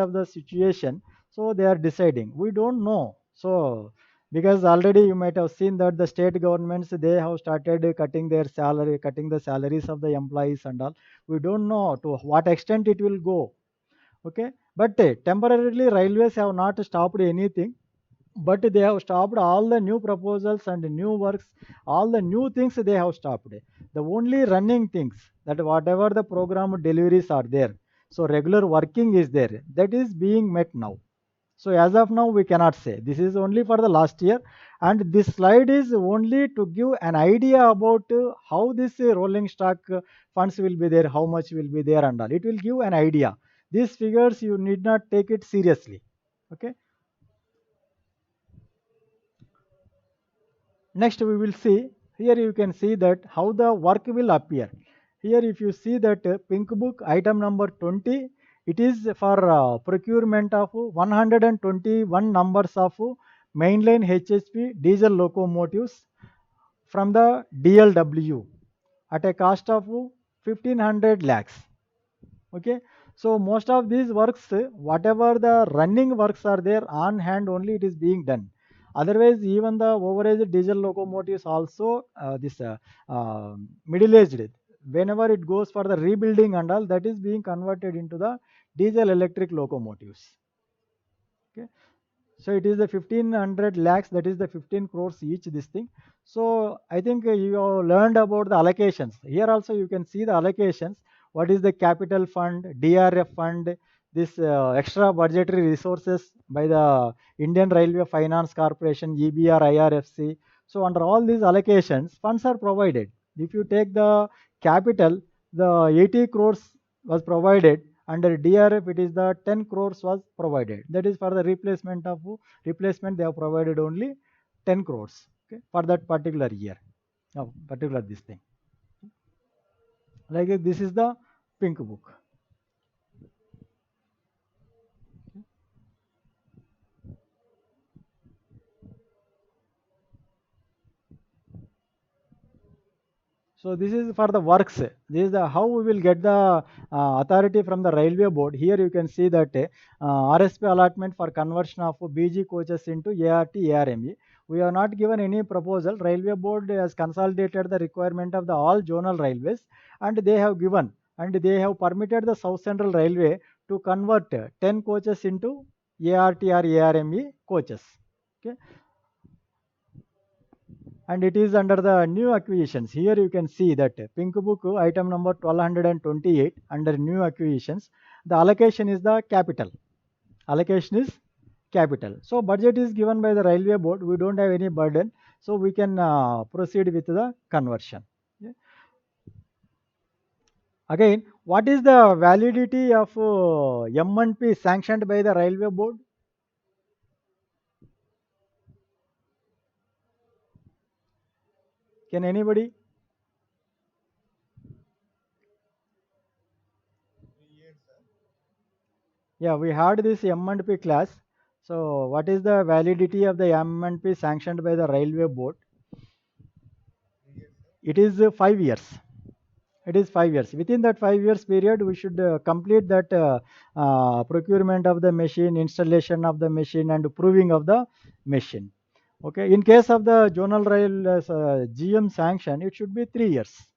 of the situation, so they are deciding. We don't know. So because already you might have seen that the state governments they have started cutting their salary, cutting the salaries of the employees and all. We don't know to what extent it will go. Okay, but temporarily railways have not stopped anything, but they have stopped all the new proposals and new works, all the new things they have stopped. The only running things, that whatever the program deliveries are there, so regular working is there, that is being met now. So as of now, we cannot say. This is only for the last year, and this slide is only to give an idea about how this rolling stock funds will be there, how much will be there, and all. It will give an idea. These figures you need not take it seriously. Okay. Next, we will see. Here you can see that how the work will appear. Here, if you see that pink book item number 20, it is for procurement of 121 numbers of mainline HHP diesel locomotives from the DLW at a cost of 1500 lakhs. Okay, so most of these works, whatever the running works are there on hand, only it is being done. Otherwise, even the overage diesel locomotives also this middle aged, whenever it goes for the rebuilding and all, that is being converted into the diesel electric locomotives. Okay, so it is the 1500 lakhs, that is the 15 crores each this thing. So I think you have learned about the allocations. Here also you can see the allocations. What is the capital fund, DRF fund, this extra budgetary resources by the Indian Railway Finance Corporation, EBR, IRFC. So under all these allocations, funds are provided. If you take the capital, the 80 crores was provided Under DRF, it is the 10 crores was provided. That is for the replacement. They have provided only 10 crores, okay, for that particular year, particular this thing. Like this is the pink book. So this is for the works. This is the how we will get the authority from the railway board. Here you can see that RSP allotment for conversion of BG coaches into ART ARME. We have not given any proposal. Railway board has consolidated the requirement of the all zonal railways, and they have given and they have permitted the South Central Railway to convert 10 coaches into ART or ARME coaches. Okay, and it is under the new acquisitions. Here you can see that pink book item number 1228 under new acquisitions. The allocation is the capital. Allocation is capital. So budget is given by the railway board. We don't have any burden. So we can proceed with the conversion. Yeah. Again, what is the validity of M&P sanctioned by the railway board? Can anybody? 3 years, sir. Yeah, we had this M&P class. So what is the validity of the M&P sanctioned by the railway board? 3 years, sir. It is 5 years. It is 5 years. Within that 5 years period, we should complete that procurement of the machine, installation of the machine, and proving of the machine. Okay. In case of the zonal rail GM sanction, it should be 3 years.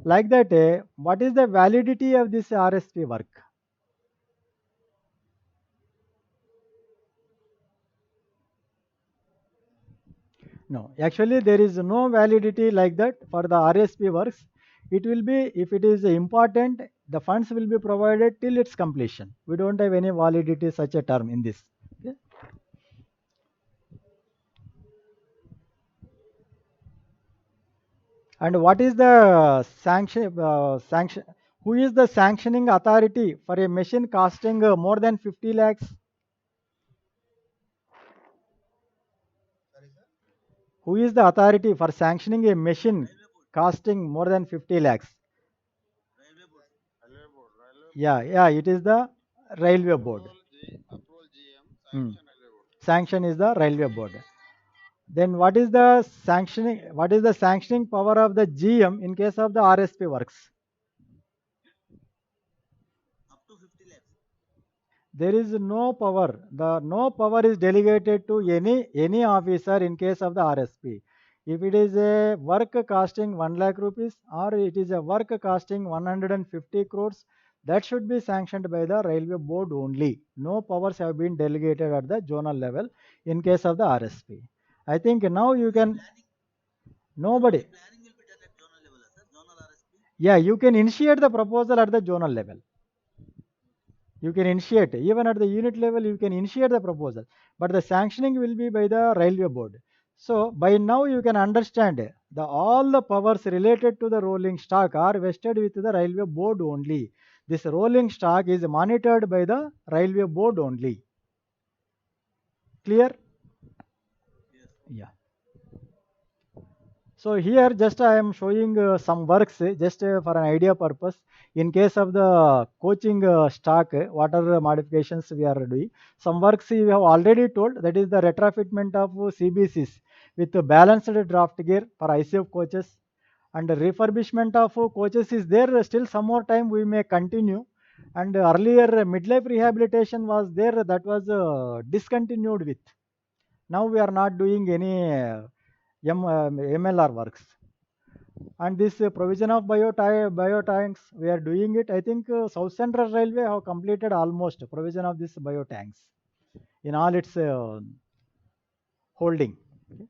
Like that, what is the validity of this RSP work? No, actually there is no validity like that for the RSP works. It will be, if it is important, the funds will be provided till its completion. We don't have any validity such a term in this. Okay. And what is the sanction? Who is the sanctioning authority for a machine costing more than 50 lakhs? Sorry, sir. Who is the authority for sanctioning a machine costing more than 50 lakhs? Railway board. Railway board. Railway board. Yeah, it is the railway board. Approval GM. Hmm. Sanction railway board. Sanction is the railway board. Then what is the sanctioning? What is the sanctioning power of the GM in case of the RSP works? Up to 50 lakhs. There is no power. The no power is delegated to any officer in case of the RSP. If it is a work costing 1 lakh rupees or it is a work costing 150 crores, that should be sanctioned by the railway board only. No powers have been delegated at the zonal level in case of the RSP. I think now you can. Nobody. Planning will be done at zonal level, sir. Zonal RSP. Yeah, you can initiate the proposal at the zonal level. You can initiate, even at the unit level, you can initiate the proposal, but the sanctioning will be by the railway board. So by now you can understand the all the powers related to the rolling stock are vested with the railway board only. This rolling stock is monitored by the railway board only. Clear? Yes. Yeah. So here just I am showing some works just for an idea purpose. In case of the coaching stock, what are the modifications we are doing? Some works we have already told, that is the retrofitment of CBCs with the balanced draft gear for ICF coaches, and the refurbishment of coaches is there. Still some more time we may continue. And earlier midlife rehabilitation was there, that was discontinued with. Now we are not doing any MLR works. And this provision of biotanks, we are doing it. I think South Central Railway have completed almost provision of this biotanks in all its holding. Okay.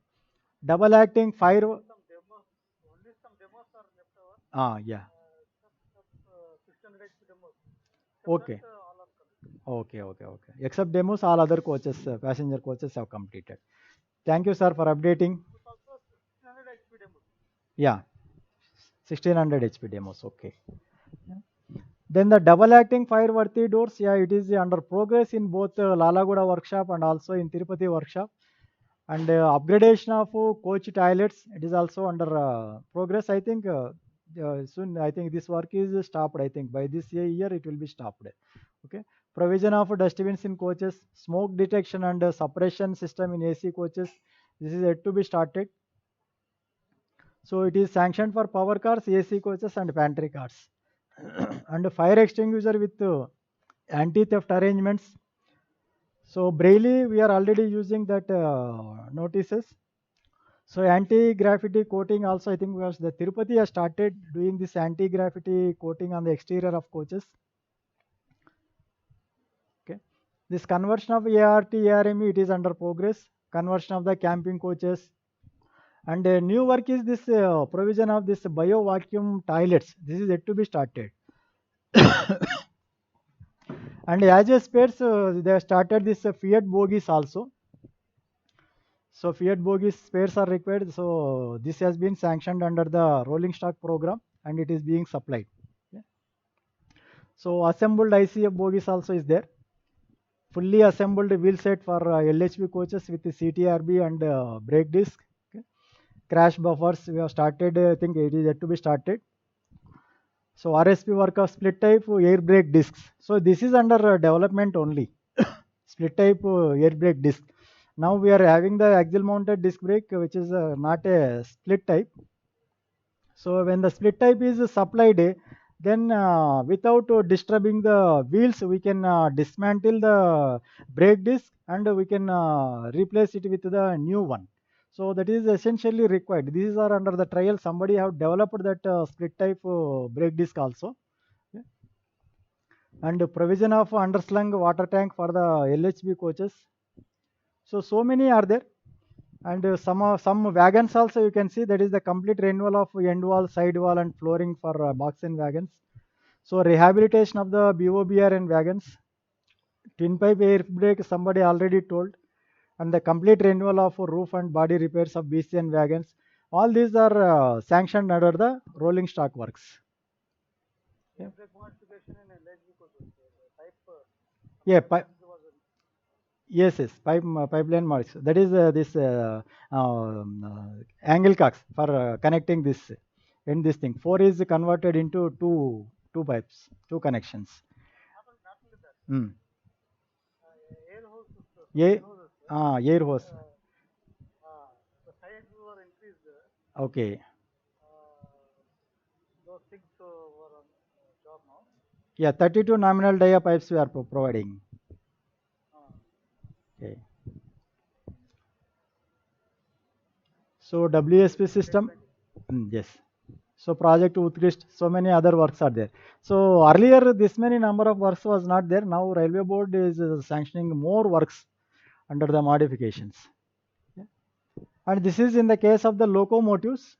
Double acting fire. Some demos, only some demos are left over. Yeah. 600 HP demos. Okay. That, all are complete. Okay. Except demos, all other coaches, passenger coaches have completed. Thank you, sir, for updating. Also 600 HP demos. Yeah. 1600 HP demos. Okay. Then the double acting fire-worthy doors, yeah, it is under progress in both Lalagoda workshop and also in Tirupati workshop. And upgradation of coach toilets, it is also under progress. I think soon. I think this work is stopped. I think by this year it will be stopped. Okay. Provision of dustbins in coaches, smoke detection and suppression system in AC coaches. This is yet to be started. So it is sanctioned for power cars, AC coaches, and pantry cars. And fire extinguisher with anti-theft arrangements. So Braille, we are already using that notices. So anti-graffiti coating also, I think was the Tirupati has started doing this anti-graffiti coating on the exterior of coaches. Okay, this conversion of ART, ARME, it is under progress. Conversion of the camping coaches, and new work is this provision of this bio vacuum toilets. This is yet to be started. And as a spares, they have started this Fiat bogies also. So Fiat bogies spares are required. So this has been sanctioned under the rolling stock program and it is being supplied. Yeah. So assembled ICF bogies also is there. Fully assembled wheel set for LHB coaches with the CTRB and brake disc. Okay. Crash buffers we have started. I think it is yet to be started. So RSP work of split type air brake discs. So this is under development only. Split type air brake disc. Now we are having the axial mounted disc brake, which is not a split type. So when the split type is supplied, then without disturbing the wheels, we can dismantle the brake disc and we can replace it with the new one. So that is essentially required. These are under the trial. Somebody have developed that split type brake disc also. Yeah. And provision of underslung water tank for the LHB coaches. So many are there. And some wagons also you can see that is the complete renewal of end wall, side wall and flooring for box and wagons. So rehabilitation of the BOBR and wagons, twin pipe air brake somebody already told, and the complete renewal of roof and body repairs of BC and wagons. All these are sanctioned under the rolling stock works. Yeah. Brake modification in LHB coaches, type. Yeah, Was yes, pipeline marks. That is this angle cocks for connecting this in this thing. 4 is converted into two pipes, two connections. not only that. Mm. Air hose. Air hose. The size were increased. Okay. Those things were on job now. Yeah, 32 nominal dia pipes we are providing. Okay. So WSP system. Yes. So project Utkrist, so many other works are there. So earlier this many number of works was not there. Now Railway Board is sanctioning more works under the modifications. Yeah. And this is in the case of the locomotives.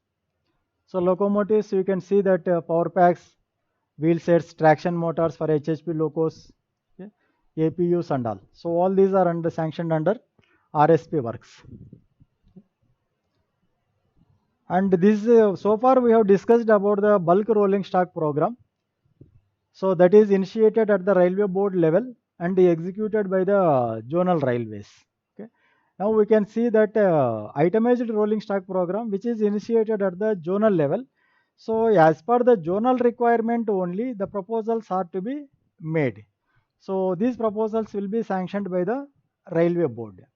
So locomotives, you can see that power packs, wheel sets, traction motors for HHP locos, yeah, APUs and all. So all these are under sanctioned under RSP works. And this so far we have discussed about the bulk rolling stock program. So that is initiated at the railway board level and executed by the zonal railways. Okay. Now we can see that itemized rolling stock program, which is initiated at the zonal level. So as per the zonal requirement only, the proposals are to be made. So these proposals will be sanctioned by the railway board.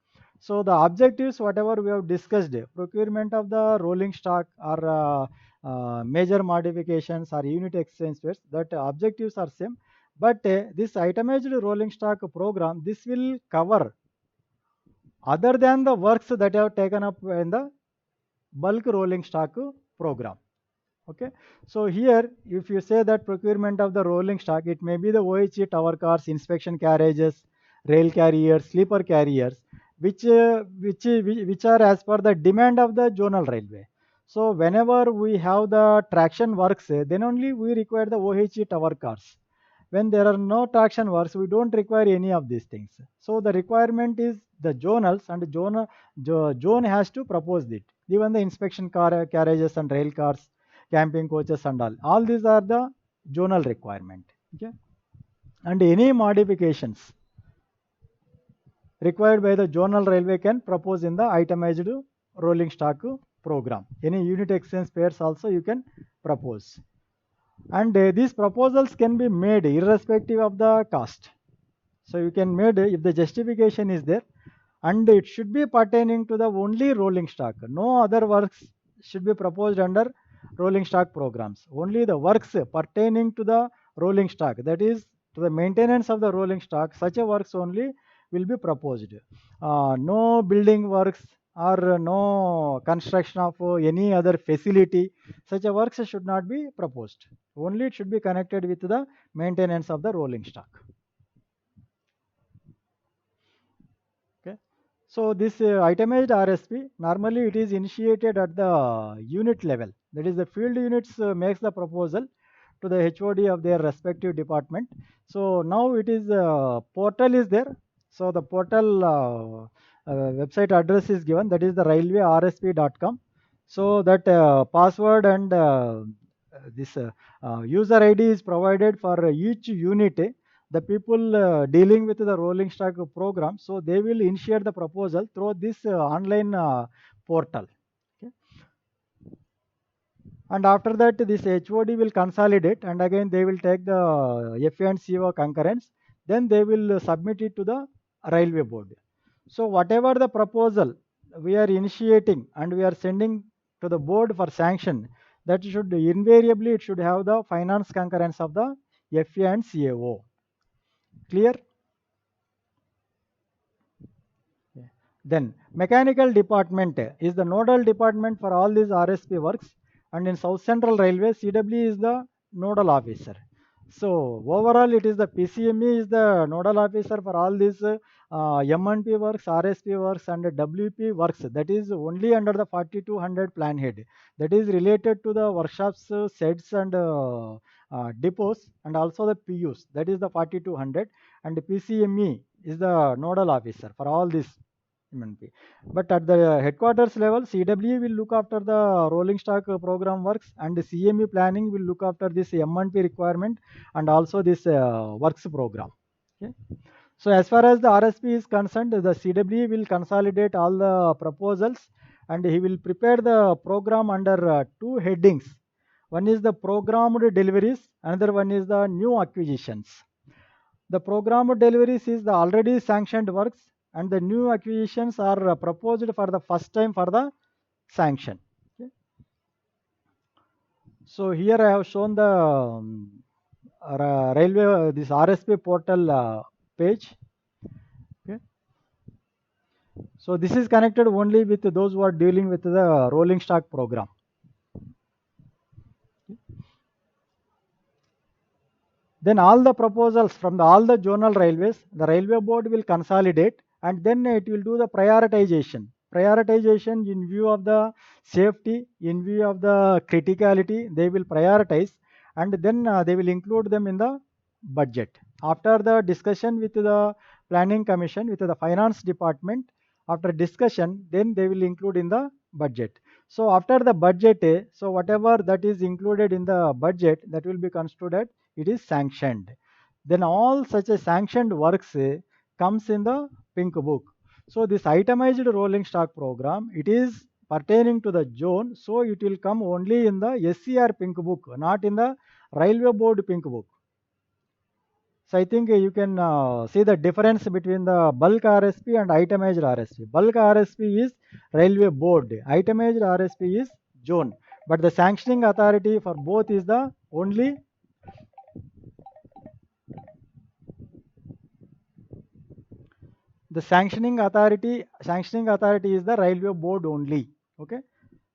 So the objectives, whatever we have discussed, procurement of the rolling stock or major modifications or unit exchange spares, that objectives are same. But this itemized rolling stock program, this will cover other than the works that have taken up in the bulk rolling stock program. Okay. So here, if you say that procurement of the rolling stock, it may be the OHE tower cars, inspection carriages, rail carriers, sleeper carriers, which are as per the demand of the zonal railway. So whenever we have the traction works, then only we require the OHE tower cars. When there are no traction works, we don't require any of these things. So the requirement is the zonals, and zone has to propose it. Even the inspection carriages and rail cars, camping coaches and all these are the zonal requirement. Okay, and any modifications required by the zonal railway can propose in the itemized rolling stock program. Any unit exchange pairs also you can propose. And these proposals can be made irrespective of the cost. So you can made if the justification is there, and it should be pertaining to the only rolling stock. No other works should be proposed under rolling stock programs. Only the works pertaining to the rolling stock, that is to the maintenance of the rolling stock, such a works only will be proposed. No building works or no construction of any other facility, such a works should not be proposed. Only it should be connected with the maintenance of the rolling stock. Okay. So this itemized RSP, normally it is initiated at the unit level. That is the field units makes the proposal to the HOD of their respective department. So now it is portal is there. So the portal website address is given, that is the railwayrsp.com. So that password and this user ID is provided for each unit. The people dealing with the rolling stock program, so they will initiate the proposal through this online portal. Okay. And after that, this HOD will consolidate, and again they will take the FA and CO concurrence. Then they will submit it to the railway board. So whatever the proposal we are initiating and we are sending to the board for sanction, that should invariably it should have the finance concurrence of the FA and CAO. Clear? Yeah. Then mechanical department is the nodal department for all these RSP works, and in South Central Railway, CW is the nodal officer. So overall, it is the PCME is the nodal officer for all these M&P works, RSP works, and WP works. That is only under the 4200 plan head. That is related to the workshops, sets, and depots, and also the PUs. That is the 4200, and the PCME is the nodal officer for all this MNP. But at the headquarters level, CWE will look after the rolling stock program works, and the CME planning will look after this M&P requirement and also this works program. Okay. So as far as the RSP is concerned, the CWE will consolidate all the proposals, and he will prepare the program under two headings. One is the programmed deliveries, another one is the new acquisitions. The programmed deliveries is the already sanctioned works, and the new acquisitions are proposed for the first time for the sanction. Okay. So here I have shown the railway this RSP portal page. Okay. So this is connected only with those who are dealing with the rolling stock program. Then all the proposals from all the zonal railways, the railway board will consolidate, and then it will do the prioritization. Prioritization in view of the safety, in view of the criticality, they will prioritize, and then they will include them in the budget. After the discussion with the planning commission, with the finance department, after discussion, then they will include in the budget. So after the budget, so whatever that is included in the budget, that will be considered it is sanctioned. Then all such a sanctioned works comes in the pink book. So this itemized rolling stock program, it is pertaining to the zone, so it will come only in the SCR pink book, not in the railway board pink book. So I think you can see the difference between the bulk RSP and itemized RSP. Bulk RSP is railway board, itemized RSP is zone, but the sanctioning authority for both is the only the sanctioning authority is the railway board only. Okay.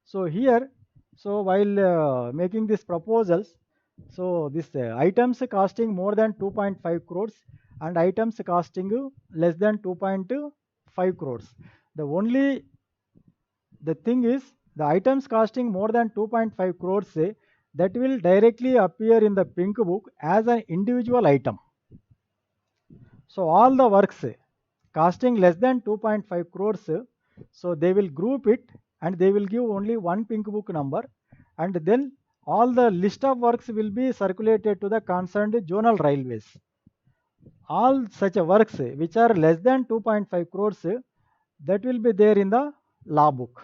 So here, so while making these proposals, so this items costing more than 2.5 crores and items costing less than 2.5 crores, the only the thing is the items costing more than 2.5 crores that will directly appear in the pink book as an individual item. So all the works costing less than 2.5 crores, so they will group it and they will give only one pink book number, and then all the list of works will be circulated to the concerned zonal railways. All such works which are less than 2.5 crores, that will be there in the law book.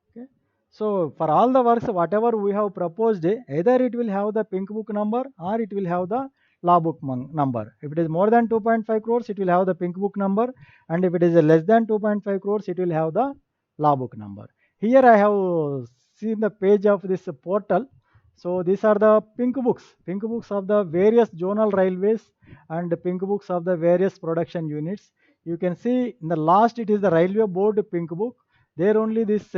Okay. So for all the works, whatever we have proposed, either it will have the pink book number or it will have the law book number. If it is more than 2.5 crores, it will have the pink book number, and if it is less than 2.5 crores, it will have the law book number. Here I have seen the page of this portal. So these are the pink books of the various zonal railways and pink books of the various production units. You can see in the last it is the railway board pink book. There only this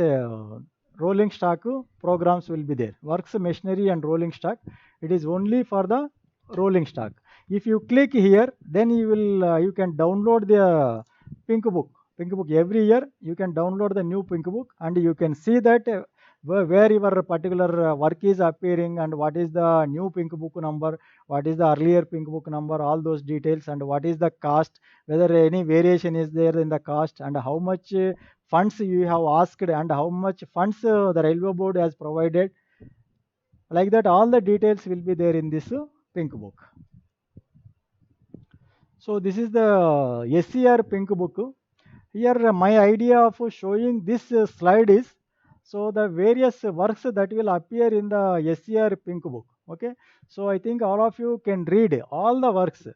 rolling stock programs will be there. Works, machinery and rolling stock. It is only for the rolling stock. If you click here, then you can download the pink book. Pink book every year you can download the new pink book, and you can see that where your particular work is appearing and what is the new pink book number, what is the earlier pink book number, all those details, and what is the cost, whether any variation is there in the cost, and how much funds you have asked, and how much funds the railway board has provided. Like that, all the details will be there in this pink book. So this is the SCR pink book. Here my idea of showing this slide is, so the various works that will appear in the SCR pink book. Okay, so I think all of you can read all the works.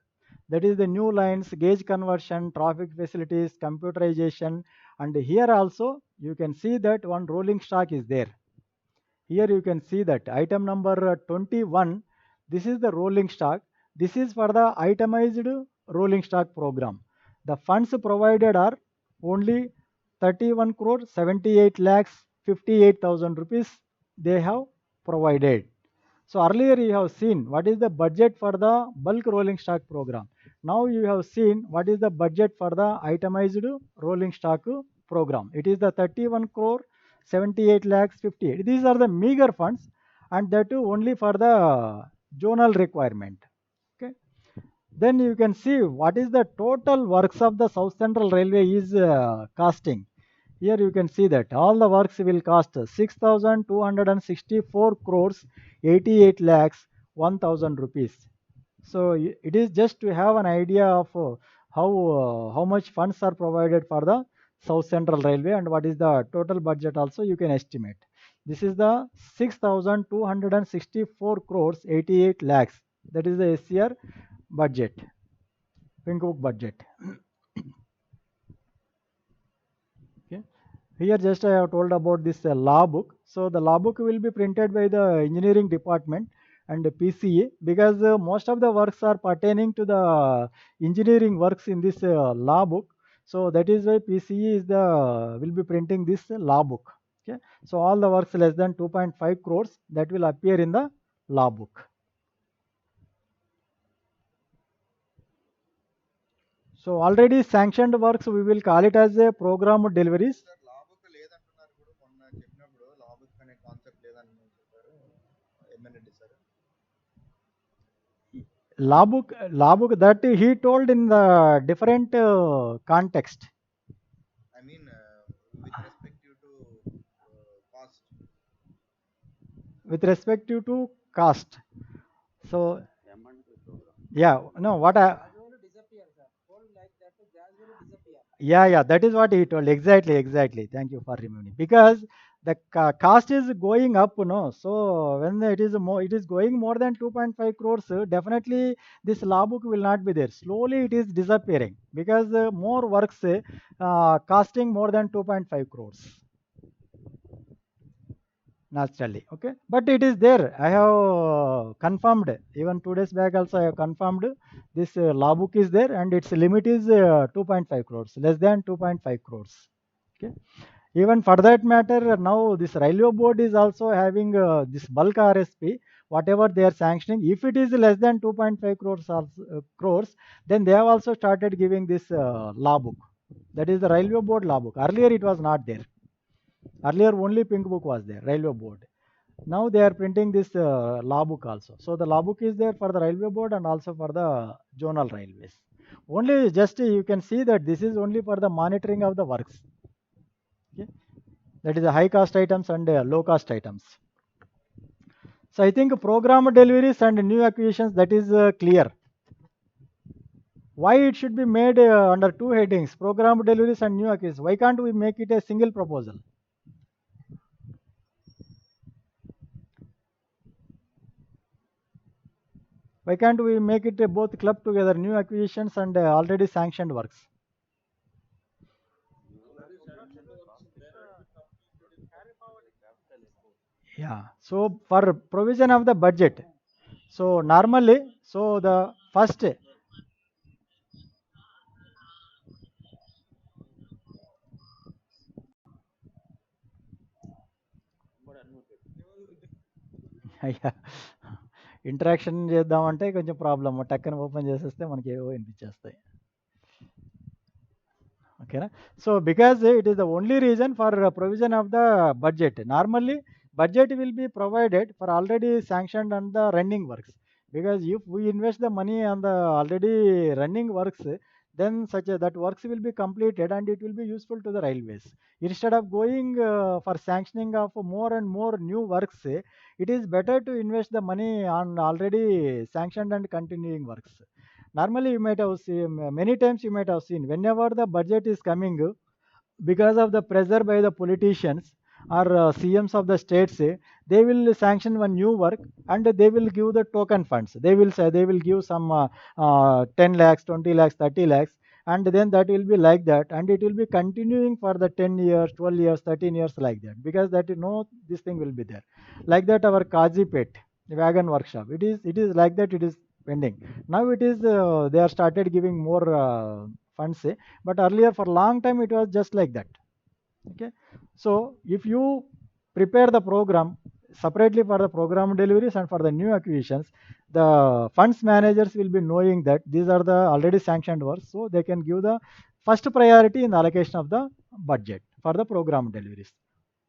That is the new lines, gauge conversion, traffic facilities, computerization, and here also you can see that one rolling stock is there. Here you can see that item number 21, this is the rolling stock. This is for the itemized rolling stock program. The funds provided are only 31 crore 78 lakhs 58,000 rupees they have provided. So earlier you have seen what is the budget for the bulk rolling stock program. Now you have seen what is the budget for the itemized rolling stock program. It is the 31 crore 78 lakhs 58. These are the meager funds, and that too only for the zonal requirement. Okay. Then you can see what is the total works of the South Central Railway is costing. Here you can see that all the works will cost 6,264 crores 88 lakhs 1,000 rupees. So it is just to have an idea of how much funds are provided for the South Central Railway and what is the total budget also you can estimate. This is the 6,264 crores 88 lakhs. That is the SCR budget, pink book budget. Okay. Here just I have told about this law book. So the law book will be printed by the engineering department and the PCA, because most of the works are pertaining to the engineering works in this law book. So that is why PCA is the will be printing this law book. Okay. So all the works less than 2.5 crores that will appear in the law book. So already sanctioned works we will call it as a program deliveries. Sir law book లేదంటున్నారు కూడా మొన్న చెప్పినప్పుడు law book అనే concept లేదని చెప్పారు MLA sir Law book that he told in the different context. I mean with respective to cost. With respect to cost. So M&P program. yeah, no, what I yeah, that is what he told. Exactly. Thank you for remembering. Because the cost is going up, no. So when it is going more than 2.5 crores, definitely this law book will not be there. Slowly it is disappearing because more works costing more than 2.5 crores. Naturally, okay, but it is there. I have confirmed even 2 days back also. I have confirmed this law book is there, and its limit is 2.5 crores, less than 2.5 crores. Okay, even for that matter, now this railway board is also having this bulk RSP. Whatever they are sanctioning, if it is less than 2.5 crores crores, then they have also started giving this law book. That is the railway board law book. Earlier it was not there. Earlier only pink book was there, railway board. Now they are printing this law book also. So the law book is there for the railway board and also for the zonal railways. Only just you can see that this is only for the monitoring of the works. Okay. That is the high cost items and low cost items. So I think program deliveries and new acquisitions, that is clear. Why it should be made under two headings, program deliveries and new acquisitions? Why can't we make it a single proposal? Why can't we make it both club together, new acquisitions and already sanctioned works? Already sanctioned works, they have to be completed in carry forward. Yeah. So for provision of the budget, so normally, so the first, interaction చేద్దామంటే కొంచెం problem, టక్కన open చేసేస్తే మనకి ఏవో వినిపించేస్తాయి. Okay, so because it is the only reason for provision of the budget. Normally budget will be provided for already sanctioned and the running works, because if we invest the money on the already running works, then that works will be completed and it will be useful to the railways. Instead of going for sanctioning of more and more new works, it is better to invest the money on already sanctioned and continuing works. Normally you might have seen, many times you might have seen, whenever the budget is coming, because of the pressure by the politicians or CMs of the states, they will sanction one new work and they will give the token funds. They will say they will give some 10 lakhs, 20 lakhs, 30 lakhs, and then that will be like that, and it will be continuing for the 10 years, 12 years, 13 years, like that, because that you know this thing will be there. Like that our Kazipet wagon workshop, it is like that, it is pending. Now it is they are started giving more funds, but earlier for long time it was just like that. Okay, so if you prepare the program separately for the program deliveries and for the new acquisitions, the funds managers will be knowing that these are the already sanctioned works, so they can give the first priority in the allocation of the budget for the program deliveries.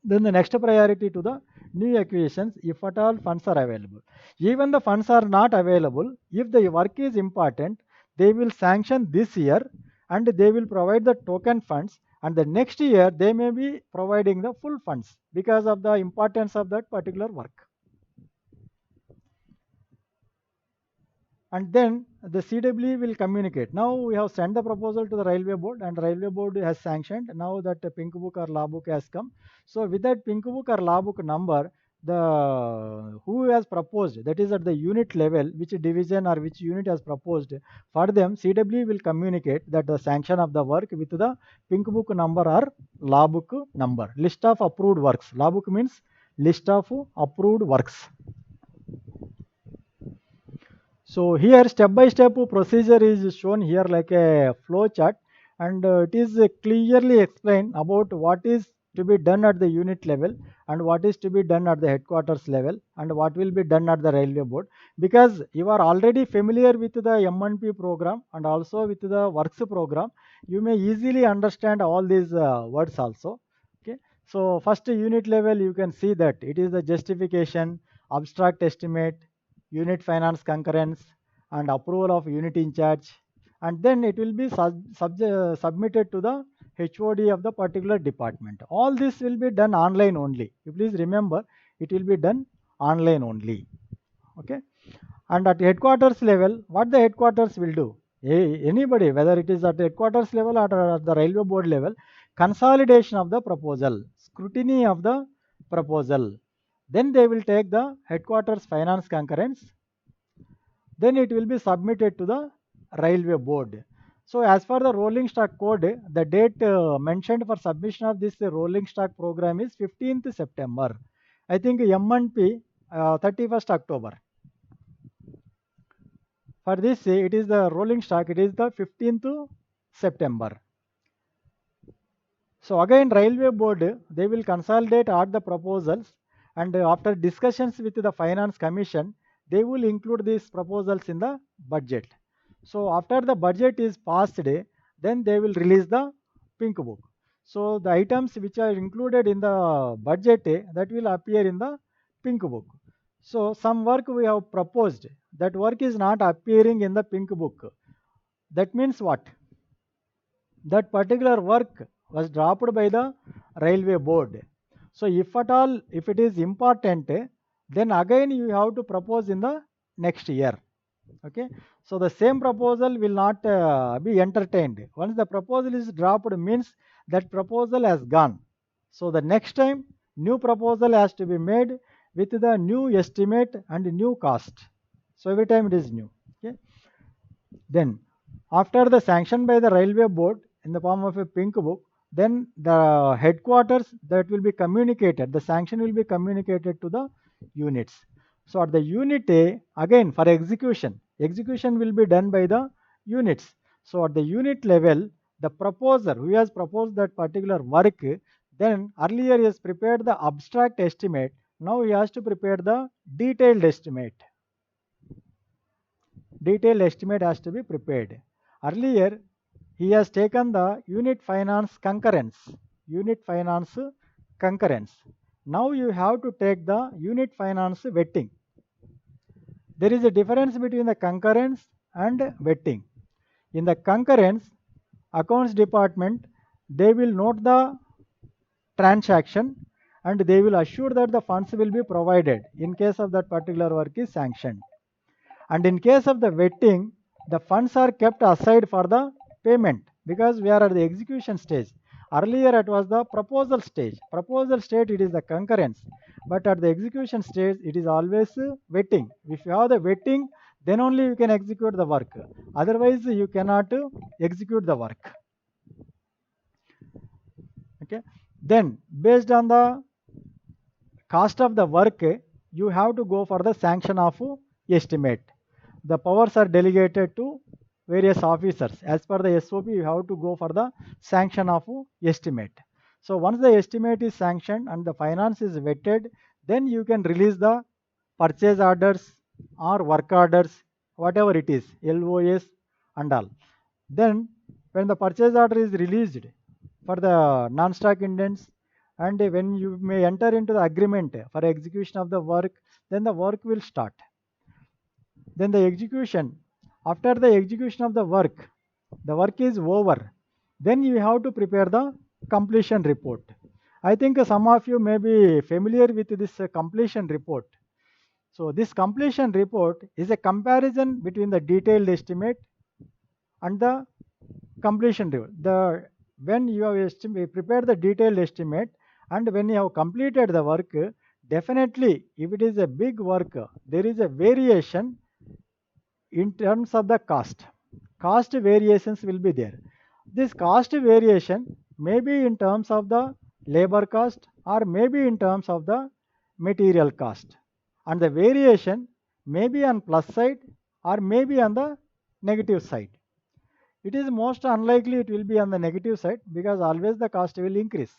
Then the next priority to the new acquisitions, if at all funds are available. Even the funds are not available, if the work is important, they will sanction this year and they will provide the token funds, and the next year they may be providing the full funds because of the importance of that particular work. And then the CWE will communicate. Now we have sent the proposal to the railway board and railway board has sanctioned. Now that pink book or law book has come. So with that pink book or law book number, the who has proposed, that is at the unit level, which division or which unit has proposed, for them CWE will communicate that the sanction of the work with the pink book number or law book number. List of approved works. Law book means list of approved works. So here step by step procedure is shown here like a flow chart, and it is clearly explained about what is to be done at the unit level and what is to be done at the headquarters level and what will be done at the railway board, because you are already familiar with the M&P program and also with the works program, you may easily understand all these words also. Okay, so first unit level you can see that it is the justification, abstract estimate, unit finance concurrence, and approval of unit in charge, and then it will be submitted to the HOD of the particular department. All this will be done online only. You please remember, it will be done online only. Okay, and at headquarters level, what the headquarters will do? Anybody, whether it is at headquarters level or at the railway board level, consolidation of the proposal, scrutiny of the proposal, then they will take the headquarters finance concurrence, then it will be submitted to the railway board. So as for the rolling stock code, the date mentioned for submission of this rolling stock program is 15th September. I think M&P 31st October. For this, it is the rolling stock, it is the 15th September. So again, railway board, they will consolidate all the proposals, and after discussions with the finance commission, they will include these proposals in the budget. So after the budget is passed, then they will release the pink book. So the items which are included in the budget, that will appear in the pink book. So some work we have proposed, that work is not appearing in the pink book. That means what? That particular work was dropped by the railway board. So if at all, if it is important, then again you have to propose in the next year. Okay, so the same proposal will not be entertained. Once the proposal is dropped means that proposal has gone. So the next time new proposal has to be made with the new estimate and new cost. So every time it is new. Okay. Then after the sanction by the railway board in the form of a pink book, then the headquarters that will be communicated, the sanction will be communicated to the units. So at the unit A, again for execution, execution will be done by the units. So at the unit level, the proposer who has proposed that particular work, then earlier he has prepared the abstract estimate, now he has to prepare the detailed estimate. Detailed estimate has to be prepared. Earlier, he has taken the unit finance concurrence. Unit finance concurrence. Now you have to take the unit finance vetting. There is a difference between the concurrence and vetting. In the concurrence, accounts department, they will note the transaction and they will assure that the funds will be provided in case of that particular work is sanctioned. And in case of the vetting, the funds are kept aside for the payment because we are at the execution stage. Earlier it was the proposal stage. Proposal stage it is the concurrence, but at the execution stage it is always vetting. If you have the vetting, then only you can execute the work. Otherwise you cannot execute the work. Okay. Then based on the cost of the work, you have to go for the sanction of estimate. The powers are delegated to various officers. As per the SOP, you have to go for the sanction of estimate. So once the estimate is sanctioned and the finance is vetted, then you can release the purchase orders or work orders, whatever it is, LOS and all. Then when the purchase order is released for the non-stock indents, and when you may enter into the agreement for execution of the work, then the work will start. Then the execution, after the execution of the work is over, then you have to prepare the completion report. I think some of you may be familiar with this completion report. So this completion report is a comparison between the detailed estimate and the completion report. When you have prepared the detailed estimate and when you have completed the work, definitely if it is a big work, there is a variation in terms of the cost. Cost variations will be there. This cost variation may be in terms of the labor cost or maybe in terms of the material cost. And the variation may be on plus side or maybe on the negative side. It is most unlikely it will be on the negative side because always the cost will increase.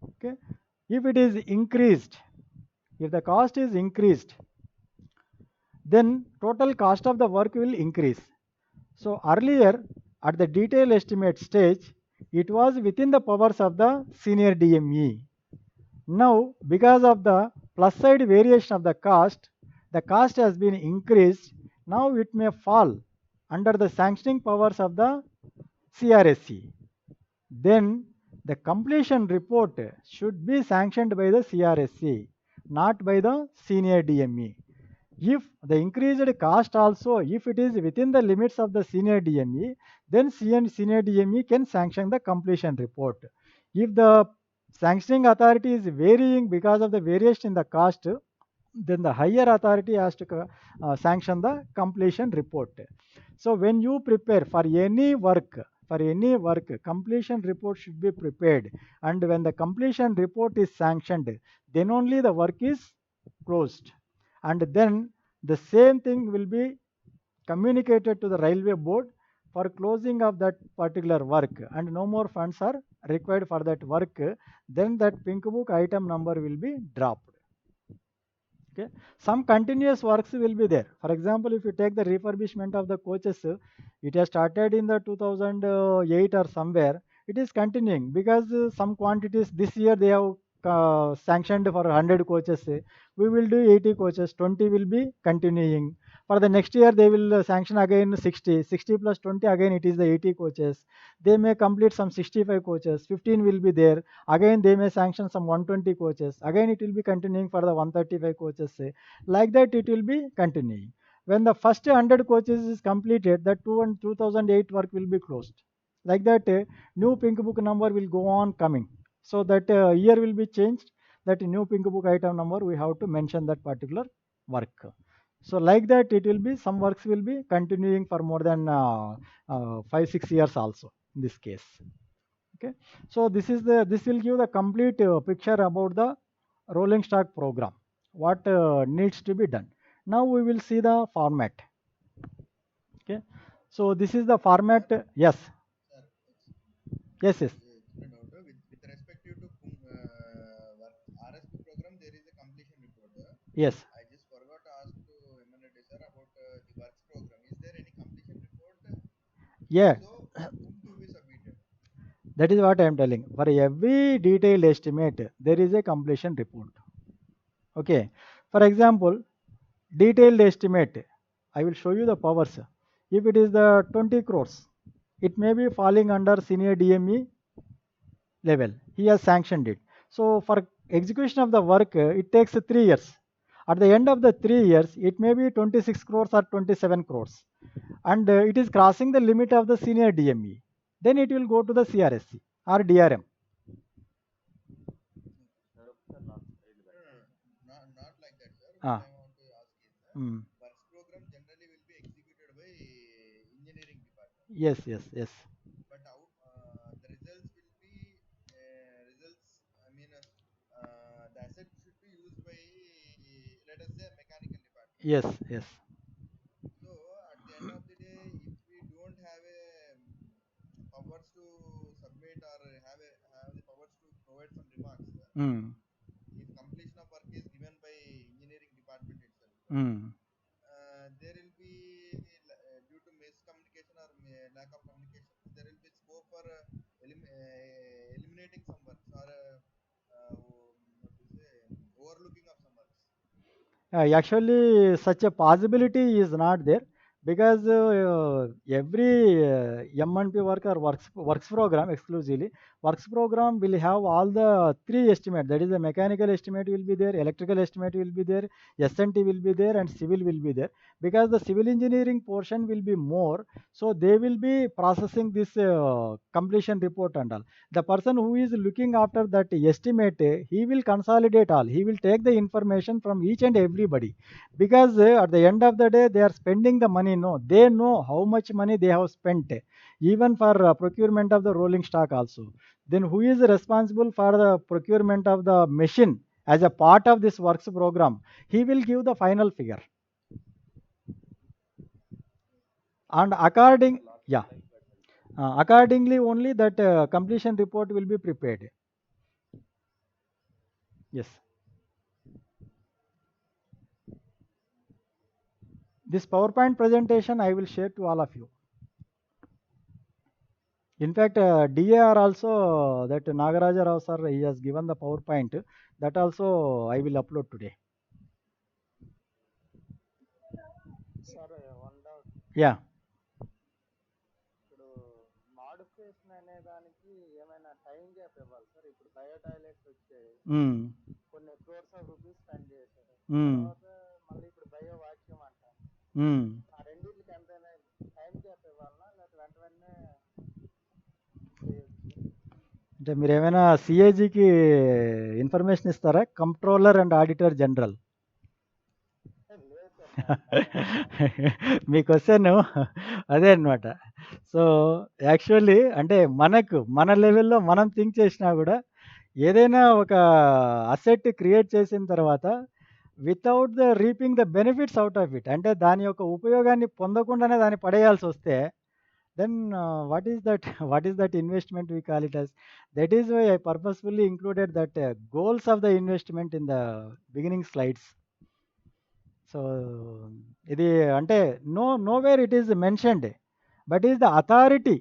Okay. If it is increased, if the cost is increased, then total cost of the work will increase. So earlier at the detail estimate stage, it was within the powers of the senior DME. Now because of the plus side variation of the cost has been increased. Now it may fall under the sanctioning powers of the CRSC. Then the completion report should be sanctioned by the CRSC, not by the senior DME. If the increased cost also, if it is within the limits of the senior DME, then senior DME can sanction the completion report. If the sanctioning authority is varying because of the variation in the cost, then the higher authority has to sanction the completion report. So when you prepare for any work, completion report should be prepared, and when the completion report is sanctioned, then only the work is closed, and then the same thing will be communicated to the railway board for closing of that particular work, and no more funds are required for that work. Then that pink book item number will be dropped. Okay. Some continuous works will be there. For example, if you take the refurbishment of the coaches, it has started in the 2008 or somewhere. It is continuing because some quantities this year they have sanctioned for 100 coaches. We will do 80 coaches, 20 will be continuing. For the next year, they will sanction again 60, 60 plus 20, again it is the 80 coaches. They may complete some 65 coaches, 15 will be there. Again, they may sanction some 120 coaches. Again, it will be continuing for the 135 coaches. Say. Like that, it will be continuing. When the first 100 coaches is completed, the 2008 work will be closed. Like that, new pink book number will go on coming. So that year will be changed. That new pink book item number, we have to mention that particular work. So like that, it will be some works will be continuing for more than 5-6 years also in this case. Okay. So this will give the complete picture about the rolling stock program. What needs to be done. Now we will see the format. Okay. So this is the format. Yes. Sir, Yes. Yes. it's a doubt. With respect to RSP program, there is a completion report. Yes. I just forgot to ask to Emanate sir about the works program. Is there any completion report? Yeah. If so, whom to be submitted? That is what I am telling. For every detailed estimate, there is a completion report. Okay. For example, detailed estimate. I will show you the powers. If it is the 20 crores, it may be falling under senior DME level. He has sanctioned it. So for execution of the work, it takes 3 years. At the end of the 3 years, it may be 26 crores or 27 crores. And it is crossing the limit of the senior DME. Then it will go to the CRSC or DRM. Sir ఒకసారి last ఇది No, no, no, not like that, sir. What Ah. I want to ask is, Mm. works program generally will be executed by engineering department. Yes, yes, yes. But the results will be results. I mean, the asset should be used by, let us say, mechanical department. Yes, yes. So at the end of the day, if we don't have a powers to submit or have the powers to provide some remarks, Mm. if completion of work is given by engineering department itself, Mm. there will be due to miscommunication or lack of communication, there will be scope for eliminating some works or what to say, overlooking of some works. Actually, such a possibility is not there because every M&P work or works program exclusively, works program will have all the three estimate. That is, the mechanical estimate will be there, electrical estimate will be there, S&T will be there, and civil will be there. Because the civil engineering portion will be more, so they will be processing this completion report and all. The person who is looking after that estimate, he will consolidate all. He will take the information from each and everybody, because at the end of the day, they are spending the money. No, they know how much money they have spent, even for procurement of the rolling stock also. Then who is responsible for the procurement of the machine as a part of this works program? He will give the final figure, and yeah, accordingly only that completion report will be prepared. Yes. This PowerPoint presentation I will share to all of you. In fact, DAR also, that Nagaraja Rao sir, he has given the PowerPoint. That also I will upload today. Sir one doubt. Yeah. ఇప్పుడు modification అనే దానికి ఏమైనా time gap ఇవ్వాలి sir. ఇప్పుడు bio toilets వచ్చాయి, Mm. కొన్ని crores of rupees spend చేశారు, Mm. తర్వాత మళ్ళీ ఇప్పుడు బయో వాక్యూమ్ అంటారు. Mm. ఆ రెండింటికి ఎంతైనా టైం గ్యాప్ ఇవ్వాలన్నా లేకపోతే వెంట వెంటనే చేయొచ్చు? అంటే మీరు ఏమైనా సిఏజికి ఇన్ఫర్మేషన్ ఇస్తారా? Controller and auditor general. లేదు సార్. మీ క్వశ్చన్ అదే అనమాట. సో యాక్చువల్లీ అంటే మన లెవెల్లో మనం థింక్ చేసినా కూడా ఏదైనా ఒక అసెట్ క్రియేట్ చేసిన తర్వాత without the reaping the benefits out of it, అంటే దాని యొక్క ఉపయోగాన్ని పొందకుండానే దాన్ని పడేయాల్సి వస్తే, then what is that investment we call it as. That is why I purposefully included that goals of the investment in the beginning slides. So ఇది అంటే nowhere it is mentioned, but is the authority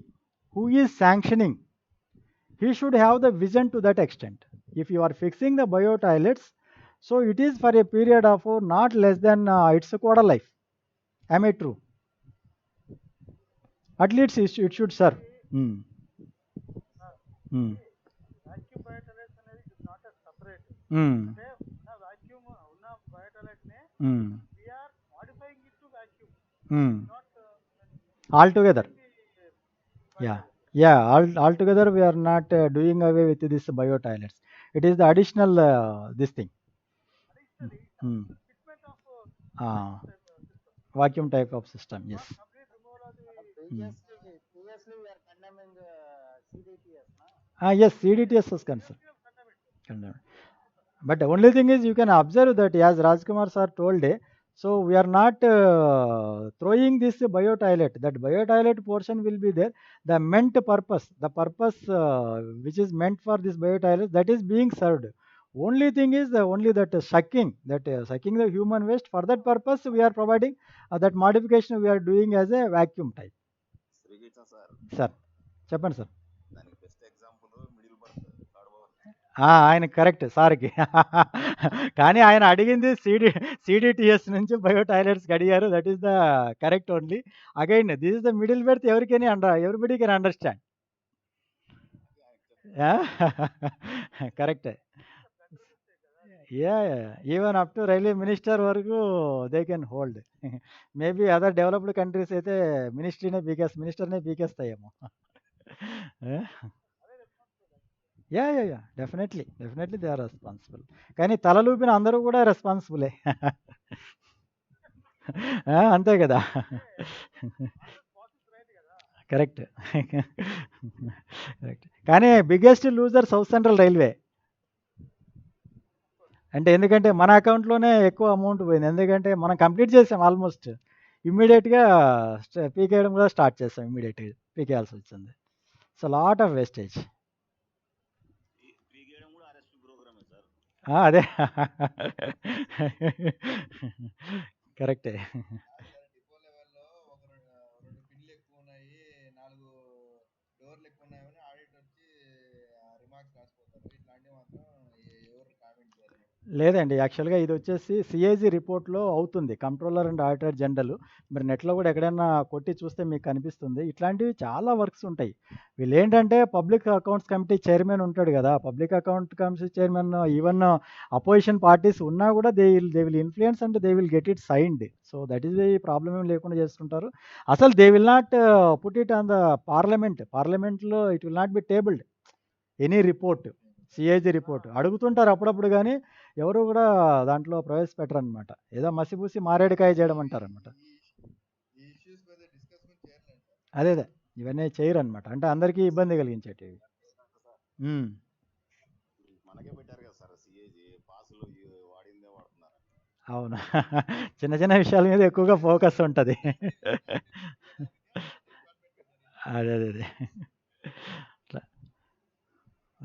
who is sanctioning, he should have the vision to that extent. If you are fixing the bio toilets, so it is for a period of not less than its quarter life. Am I true? At least it should serve. Hmm. Hmm. Vacuum bio toilets అనేది it is not a separate. Hmm. అంటే ఉన్న vacuum ఉన్న bio toilet నే Hmm. We are modifying it to vacuum, Hmm. Not Altogether. Yeah. Bio toilet. Yeah. Altogether, we are not doing away with this bio toilets. It is the additional this thing. Additionally Hmm. Fitment of Ah, system, vacuum type of system. Yes. Not complete removal of the. Hmm. Previously we are condemning CDTS, na? Yes, CDTS was concerned. కండమిట్. Condemned. But the only thing is you can observe that as Rajkumar sir told, so we are not throwing this bio toilet. That bio toilet portion will be there. The meant purpose, the purpose which is meant for this bio toilet, that is being served. Only thing is only that sucking, sucking the human waste. For that purpose, we are providing that modification we are doing as a vacuum type. Srikrishna sir, Sir, చెప్పండి sir. దానికి best example middle berth third over. ఆయన correct సార్కి. కానీ ఆయన అడిగింది CDTS నుంచి bio టాయిలెట్స్కి అడిగారు. That is the correct only. Again this is the middle berth, ఎవరికైనా everybody can understand. Correct. Yeah, even up to railway minister వరకు they can hold. Maybe other developed countries అయితే మినిస్టర్నే పీకేస్తాయేమో. Yeah, definitely they are responsible. కానీ తలలూపిన అందరూ కూడా రెస్పాన్సిబులే. అంతే కదా. కరెక్ట్. కరెక్ట్. కానీ biggest loser south Central railway. అంటే ఎందుకంటే మన అకౌంట్లోనే ఎక్కువ అమౌంట్ పోయింది. ఎందుకంటే మనం కంప్లీట్ చేసాం ఆల్మోస్ట్. ఇమ్మీడియట్గా పీకేయడం కూడా స్టార్ట్ చేసాం. ఇమ్మీడియట్గా పీకేయాల్సి వచ్చింది. So lot of wastage. పీకేయడం కూడా ఆర్ఎస్పీ ప్రోగ్రామే సార్. అదే. కరెక్టే. డిపో లెవెల్లో ఒక రెండు పిన్లు ఎక్కువ ఉన్నాయి, 4 డోర్లు ఎక్కువ ఉన్నాయని ఆడిట్ వచ్చి రిమార్క్స్ రాసిపోతారు. ఇట్లాంటివి మాత్రం ఎవరు కామెంట్ చేయరు. లేదండి, యాక్చువల్గా ఇది వచ్చేసి సిఏజీ రిపోర్ట్లో అవుతుంది, కంట్రోలర్ అండ్ ఆడిటర్ జనరల్. మీరు నెట్లో కూడా ఎక్కడైనా కొట్టి చూస్తే మీకు కనిపిస్తుంది. ఇట్లాంటివి చాలా వర్క్స్ ఉంటాయి. వీళ్ళు ఏంటంటే పబ్లిక్ అకౌంట్స్ కమిటీ చైర్మన్ ఉంటాడు కదా, public account committee chairman even opposition parties ఉన్నా కూడా they will influence and they will get it signed. So that is the problem ఏం లేకుండా చేస్తుంటారు. అసలు they will not put it on the పార్లమెంట్లో it will not be tabled any report, CAG report. అడుగుతుంటారు అప్పుడప్పుడు, కానీ ఎవరు కూడా దాంట్లో ప్రవేశపెట్టరు అనమాట. ఏదో మసిపూసి మారేడుకాయ చేయడం అంటారు అనమాట. ఈ ఇష్యూస్ మీద డిస్కషన్ చేయలేదు సార్. అదే ఇవన్నీ చేయరు అనమాట. అంటే అందరికీ ఇబ్బంది కలిగించేటివి. మనకే పెట్టారు కదా సార్ సిఏజీ, పాసులు వాడిందే వాడుతున్నారు. అవును. చిన్న చిన్న విషయాల మీద ఎక్కువగా ఫోకస్ ఉంటుంది. అదే.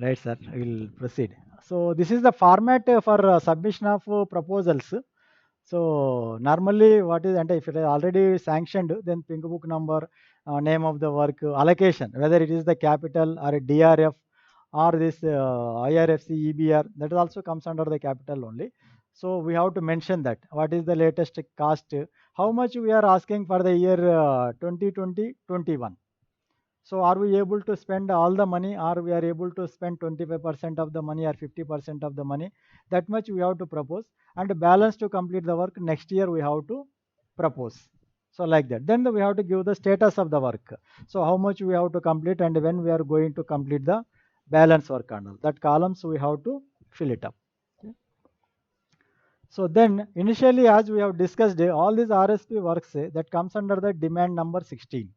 Right, sir. I will proceed. So this is the format for submission of proposals. So normally what is, and if it is already sanctioned, then pink book number, name of the work, allocation, whether it is the capital or a DRF or this IRFC, EBR, that also comes under the capital only. So we have to mention that what is the latest cost, how much we are asking for the year 2020-21. So are we able to spend all the money, or we are able to spend 25% of the money or 50% of the money? That much we have to propose, and the balance to complete the work next year we have to propose. So like that. Then we have to give the status of the work. So how much we have to complete and when we are going to complete the balance work and all. That columns we have to fill it up. Okay. So then initially, as we have discussed, all these RSP works that comes under the demand number 16.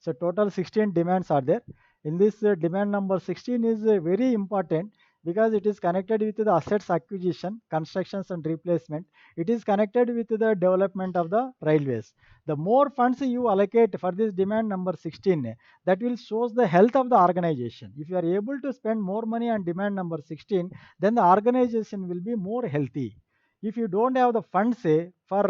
So total 16 demands are there. In this demand number 16 is very important because it is connected with the assets acquisition, constructions and replacement. It is connected with the development of the railways. The more funds you allocate for this demand number 16, that will shows the health of the organization. If you are able to spend more money on demand number 16, then the organization will be more healthy. If you don't have the funds for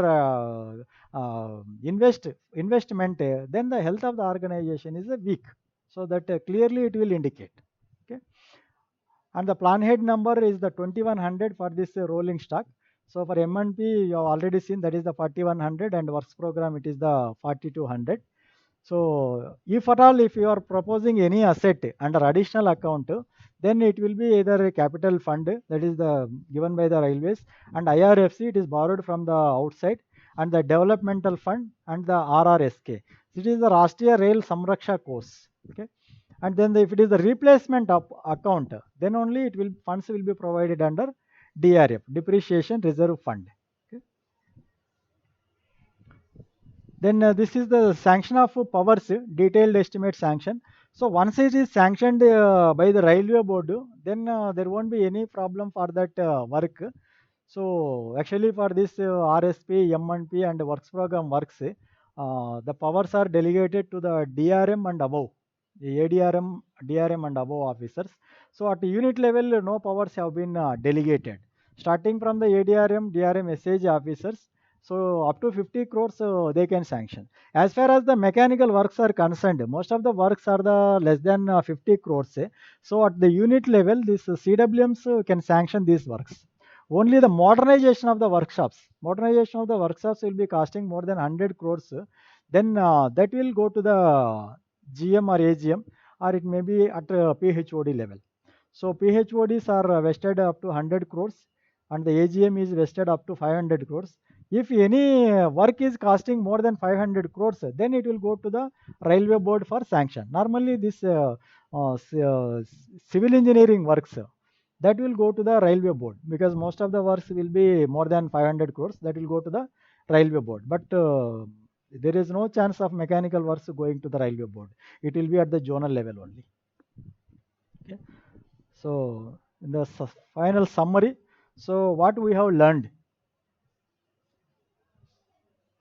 investment, then the health of the organization is weak. So that clearly it will indicate. Okay. And the plan head number is the 2100 for this rolling stock. So for M&P, you have already seen that is the 4100, and works program it is the 4200. So if at all, if you are proposing any asset under additional account, then it will be either a capital fund, that is the given by the railways, and IRFC, it is borrowed from the outside, and the developmental fund and the RRSK. It is the Rashtriya Rail Samraksha course. Okay. And then if it is the replacement of account, then only it will funds will be provided under DRF, Depreciation Reserve Fund. Okay. Then this is the sanction of powers, detailed estimate sanction. So once it is sanctioned by the railway board, then there won't be any problem for that work. So actually for this RSP, M&P and works program works, the powers are delegated to the DRM and above, the ADRM, DRM and above officers. So at the unit level, no powers have been delegated. Starting from the ADRM, DRM, SAG officers, so up to 50 crores they can sanction. As far as the mechanical works are concerned, most of the works are the less than 50 crores. So at the unit level, this CWMs can sanction these works. Only the modernization of the workshops will be costing more than 100 crores. Then that will go to the GM or AGM, or it may be at PHOD level. So PHODs are vested up to 100 crores, and the AGM is vested up to 500 crores. If any work is costing more than 500 crores, then it will go to the railway board for sanction. Normally, this civil engineering works, that will go to the railway board, because most of the works will be more than 500 crores, that will go to the railway board. But there is no chance of mechanical works going to the railway board. It will be at the zonal level only. Okay. So in the final summary, so what we have learned.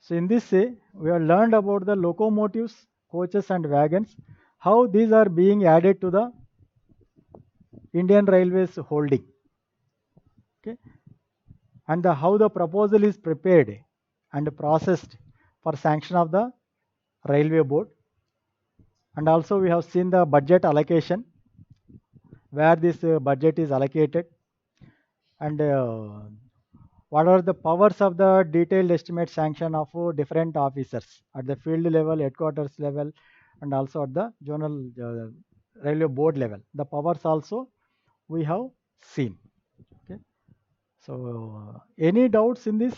So in this way, we have learned about the locomotives, coaches and wagons, how these are being added to the Indian Railways holding. Okay. And how the proposal is prepared and processed for sanction of the railway board. And also we have seen the budget allocation, where this budget is allocated, and what are the powers of the detailed estimate sanction of different officers at the field level, headquarters level, and also at the zonal railway board level. The powers also we have seen. Okay. So any doubts in this?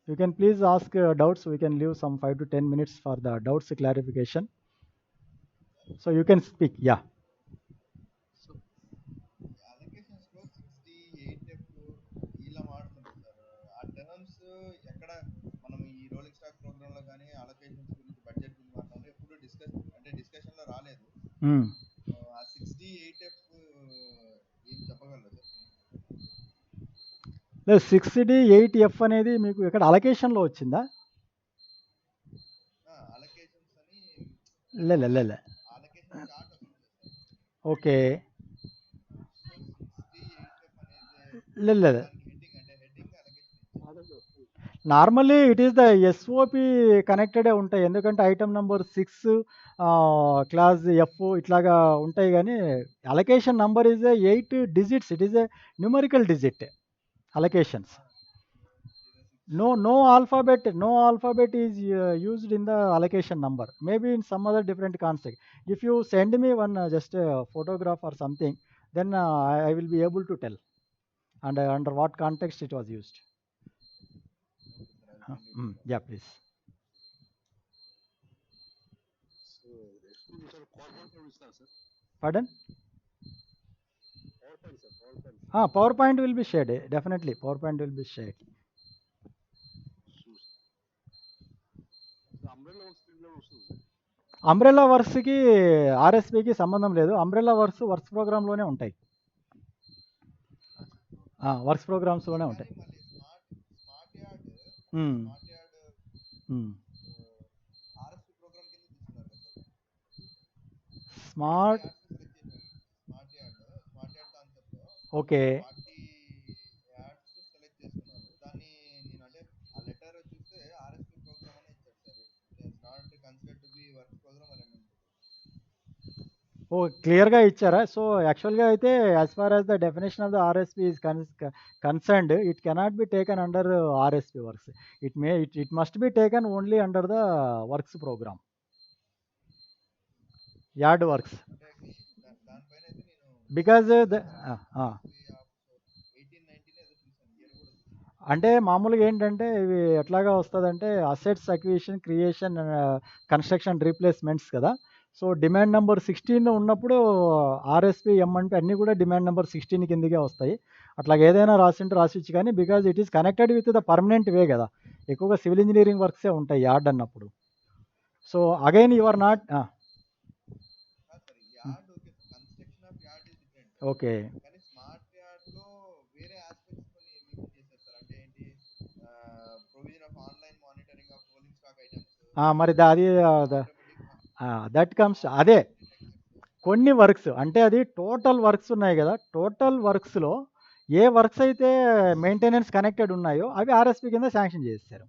You can please ask doubts. We can leave some 5 to 10 minutes for the doubts clarification. So you can speak. Yeah. Allocations లో 68F ఇలా వాడుతుంటారు sir. ఆ terms ఎక్కడ మనం ఈ rolling stock programme లో కానీ allocations గురించి బడ్జెట్ గురించి మాట్లాడినప్పుడు ఎప్పుడు డిస్కషన్ లో రాలేదు. ఆ 68F ఏం చెప్పగలరా సార్? 68F అనేది మీకు ఇక్కడ అలొకేషన్లో వచ్చిందా? అలొకేషన్స్ అని లే అలొకేషన్ చార్ట్ వస్తుంది సార్. ఓకే. సో 68F అనేది లే దానికి హెడ్డింగ్ అంటే heading allocation. Normally it is the SOP కనెక్టెడే ఉంటాయి, ఎందుకంటే ఐటమ్ నెంబర్ 6 క్లాస్ ఎఫ్ ఇట్లాగా ఉంటాయి, కానీ allocation number is 8 digits. It is a numerical digit allocations. No alphabet is used in the allocation number, maybe in some other different context. If you send me one just a photograph or something, then I will be able to tell and under what context it was used. Yeah, please. Pardon? PowerPoint will be shared. Definitely PowerPoint will be shared. Umbrella వర్క్స్కి ఆర్ఎస్పికి సంబంధం లేదు. Umbrella works ప్రోగ్రామ్లోనే ఉంటాయి, works ప్రోగ్రామ్స్లోనే ఉంటాయి. Smart okay. Select చేసుకున్నారు దాన్ని. నేను అంటే ఆ లెటర్ చూస్తే ఆర్ఎస్పి ప్రోగ్రామ్ అనే ఇచ్చాడు sir. Not considered to be work program అని ఓ క్లియర్‌గా ఇచ్చారా? సో, యాక్చువల్‌గా అయితే as far as the definition of the RSP is concerned, it cannot be taken under RSP works. It must be taken only under the works program. Yard works. అంటే దానిపైన అయితే నేను బికాజ్ ద చూసాను of 1819 ఏదో చూసాను, year కూడా చూసాను. అంటే మామూలుగా ఏంటంటే ఇవి ఎట్లాగా వస్తదంటే assets acquisition, creation, construction, replacements కదా! సో, డిమాండ్ నంబర్ 16 ఉన్నప్పుడు ఆర్ఎస్‌పీ, ఎం&పి అన్నీ కూడా డిమాండ్ నంబర్ 16 కిందకే వస్తాయి. అట్లాగా ఏదైనా రాసుంటే రాసియొచ్చు కానీ because it is connected with the permanent way కదా! ఎక్కువగా సివిల్ ఇంజినీరింగ్ వర్క్సే ఉంటాయి యార్డ్ అన్నప్పుడు. So, again you are not sir yard okay sir, construction of yard is different. Okay. కానీ స్మార్ట్ యార్డ్ లో వేరే ఆస్పెక్ట్స్ కొన్ని మెన్షన్ చేశారు సార్. అంటే ఏంటి, provision of online monitoring of rolling stock items, మరి అది ఆటోమేటిక్ దట్ కమ్స్ అదే కొన్ని వర్క్స్ అంటే అది టోటల్ వర్క్స్ ఉన్నాయి కదా! టోటల్ వర్క్స్‌లో ఏ వర్క్స్ అయితే మెయింటెనెన్స్ కనెక్టెడ్ ఉన్నాయో అవి ఆర్ఎస్‌పీ కింద శాంక్షన్ చేసేసారు.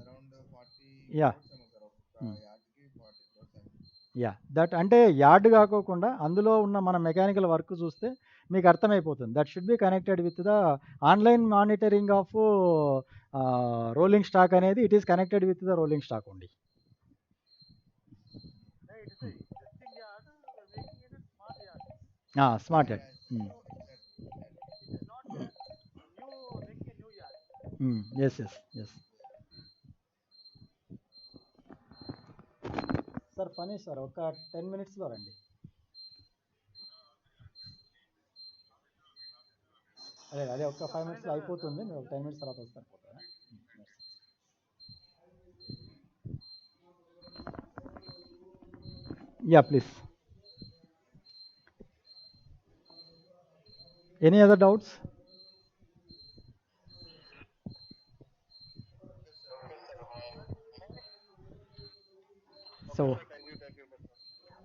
Around 40 yeah! crores ఏమో సార్, ఒక హ్మ్. యార్డ్కి 40 crores ఏమో. యాహ్! దట్ అంటే యార్డ్ కాకోకుండా అందులో ఉన్న మన మెకానికల్ వర్క్ చూస్తే మీకు అర్థమైపోతుంది. That should be connected with the online monitoring of rolling stock అనేది it is connected with the rolling stock only. It is a existing yard, making it a smart yard. Smart Yeah, yard. yeah, exactly, exactly. It is not new, making a new yard. Yes. Yes. Yes. Sir Phani sir ఒక 10 మినిట్స్‌లో రండి. అదే ఒక 5 మినిట్స్‌లో అయిపోతుంది. మీరు ఒక 10 minutes తర్వాత వస్తే అయిపోతుందా? Yeah! Please. Any other doubts? So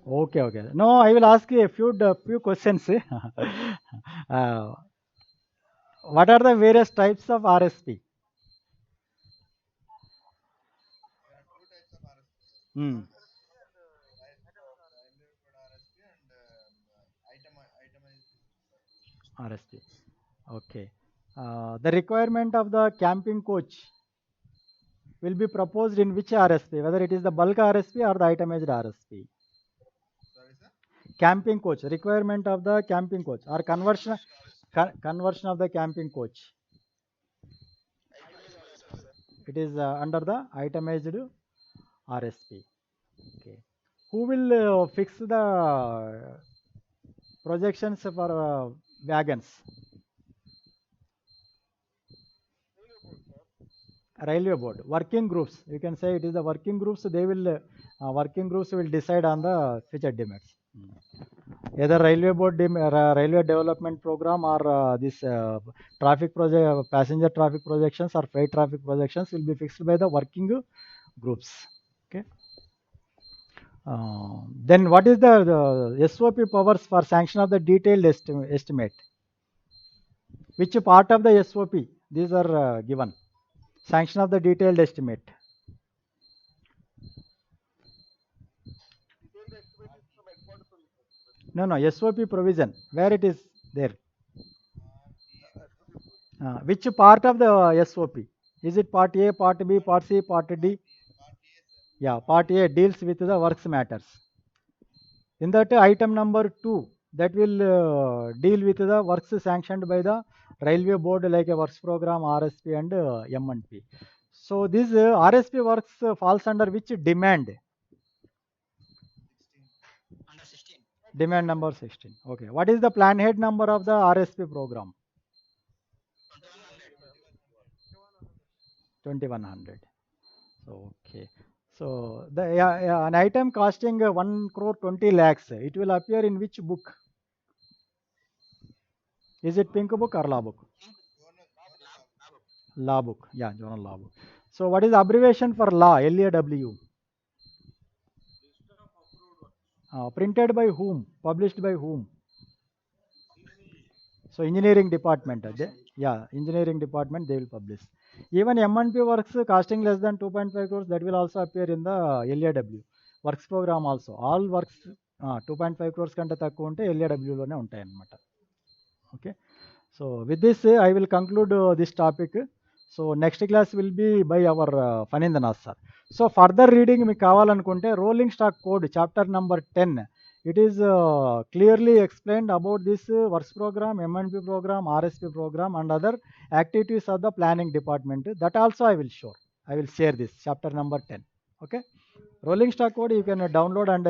okay. No, I will ask you a few questions. What are the various types of RSP? There are two types of RSP. Hmm. Livelihood RSP and itemized RSP. Okay. The requirement of the camping coach will be proposed in which RSP, whether it is the bulk RSP or the itemized RSP. Sorry sir. Camping coach, requirement of the camping coach or conversion of the camping coach. It is under the itemized RSP. Okay. Who will fix the projections for wagons? Railway board. Working groups. You can say it is the working groups. They will working groups will decide on the future demands. Either railway board, railway development program, or this traffic project, passenger traffic projections or freight traffic projections will be fixed by the working groups. Okay. Then what is the SOP powers for sanction of the detailed estimate? Which part of the SOP these are given? Sanction of the detailed estimate. No, SOP provision. Where it is there? Which part of the SOP? Is it part A, part B, part C, part D? Part A, sir. Yeah, part A deals with the works matters. In that item number 2, that will deal with the works sanctioned by the railway board like a works program, RSP and M&P. So this RSP works falls under which demand? 16. Demand number 16. Okay. What is the plan head number of the RSP program? 2100. So, okay. So the an item costing 1 crore 20 lakhs, it will appear in which book? Is it pink book or law book? Law book. Yeah, journal law book. So what is the abbreviation for law? LAW. List of approved works. Printed by whom? Published by whom? So engineering department. Engineering department they will publish. Even M&P works costing less than 2.5 crores, that will also appear in the LAW. Works programme also all works 2.5 crores కంటే తక్కువ ఉంటే ఎల్ఏడబ్ల్యూలోనే ఉంటాయి అన్నమాట. Okay, so with this I will conclude this topic. So next class will be by our Phanindranath sir. So further reading మీకు కావాలనుకుంటే rolling stock code chapter number 10, it is clearly explained about this works programme, MNP programme, RSP programme and other activities of the planning department. That also I will share this chapter number 10. Okay, rolling stock code you can download and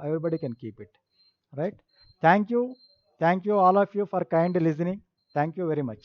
everybody can keep it, right? Thank you all of you for kind listening. Thank you very much.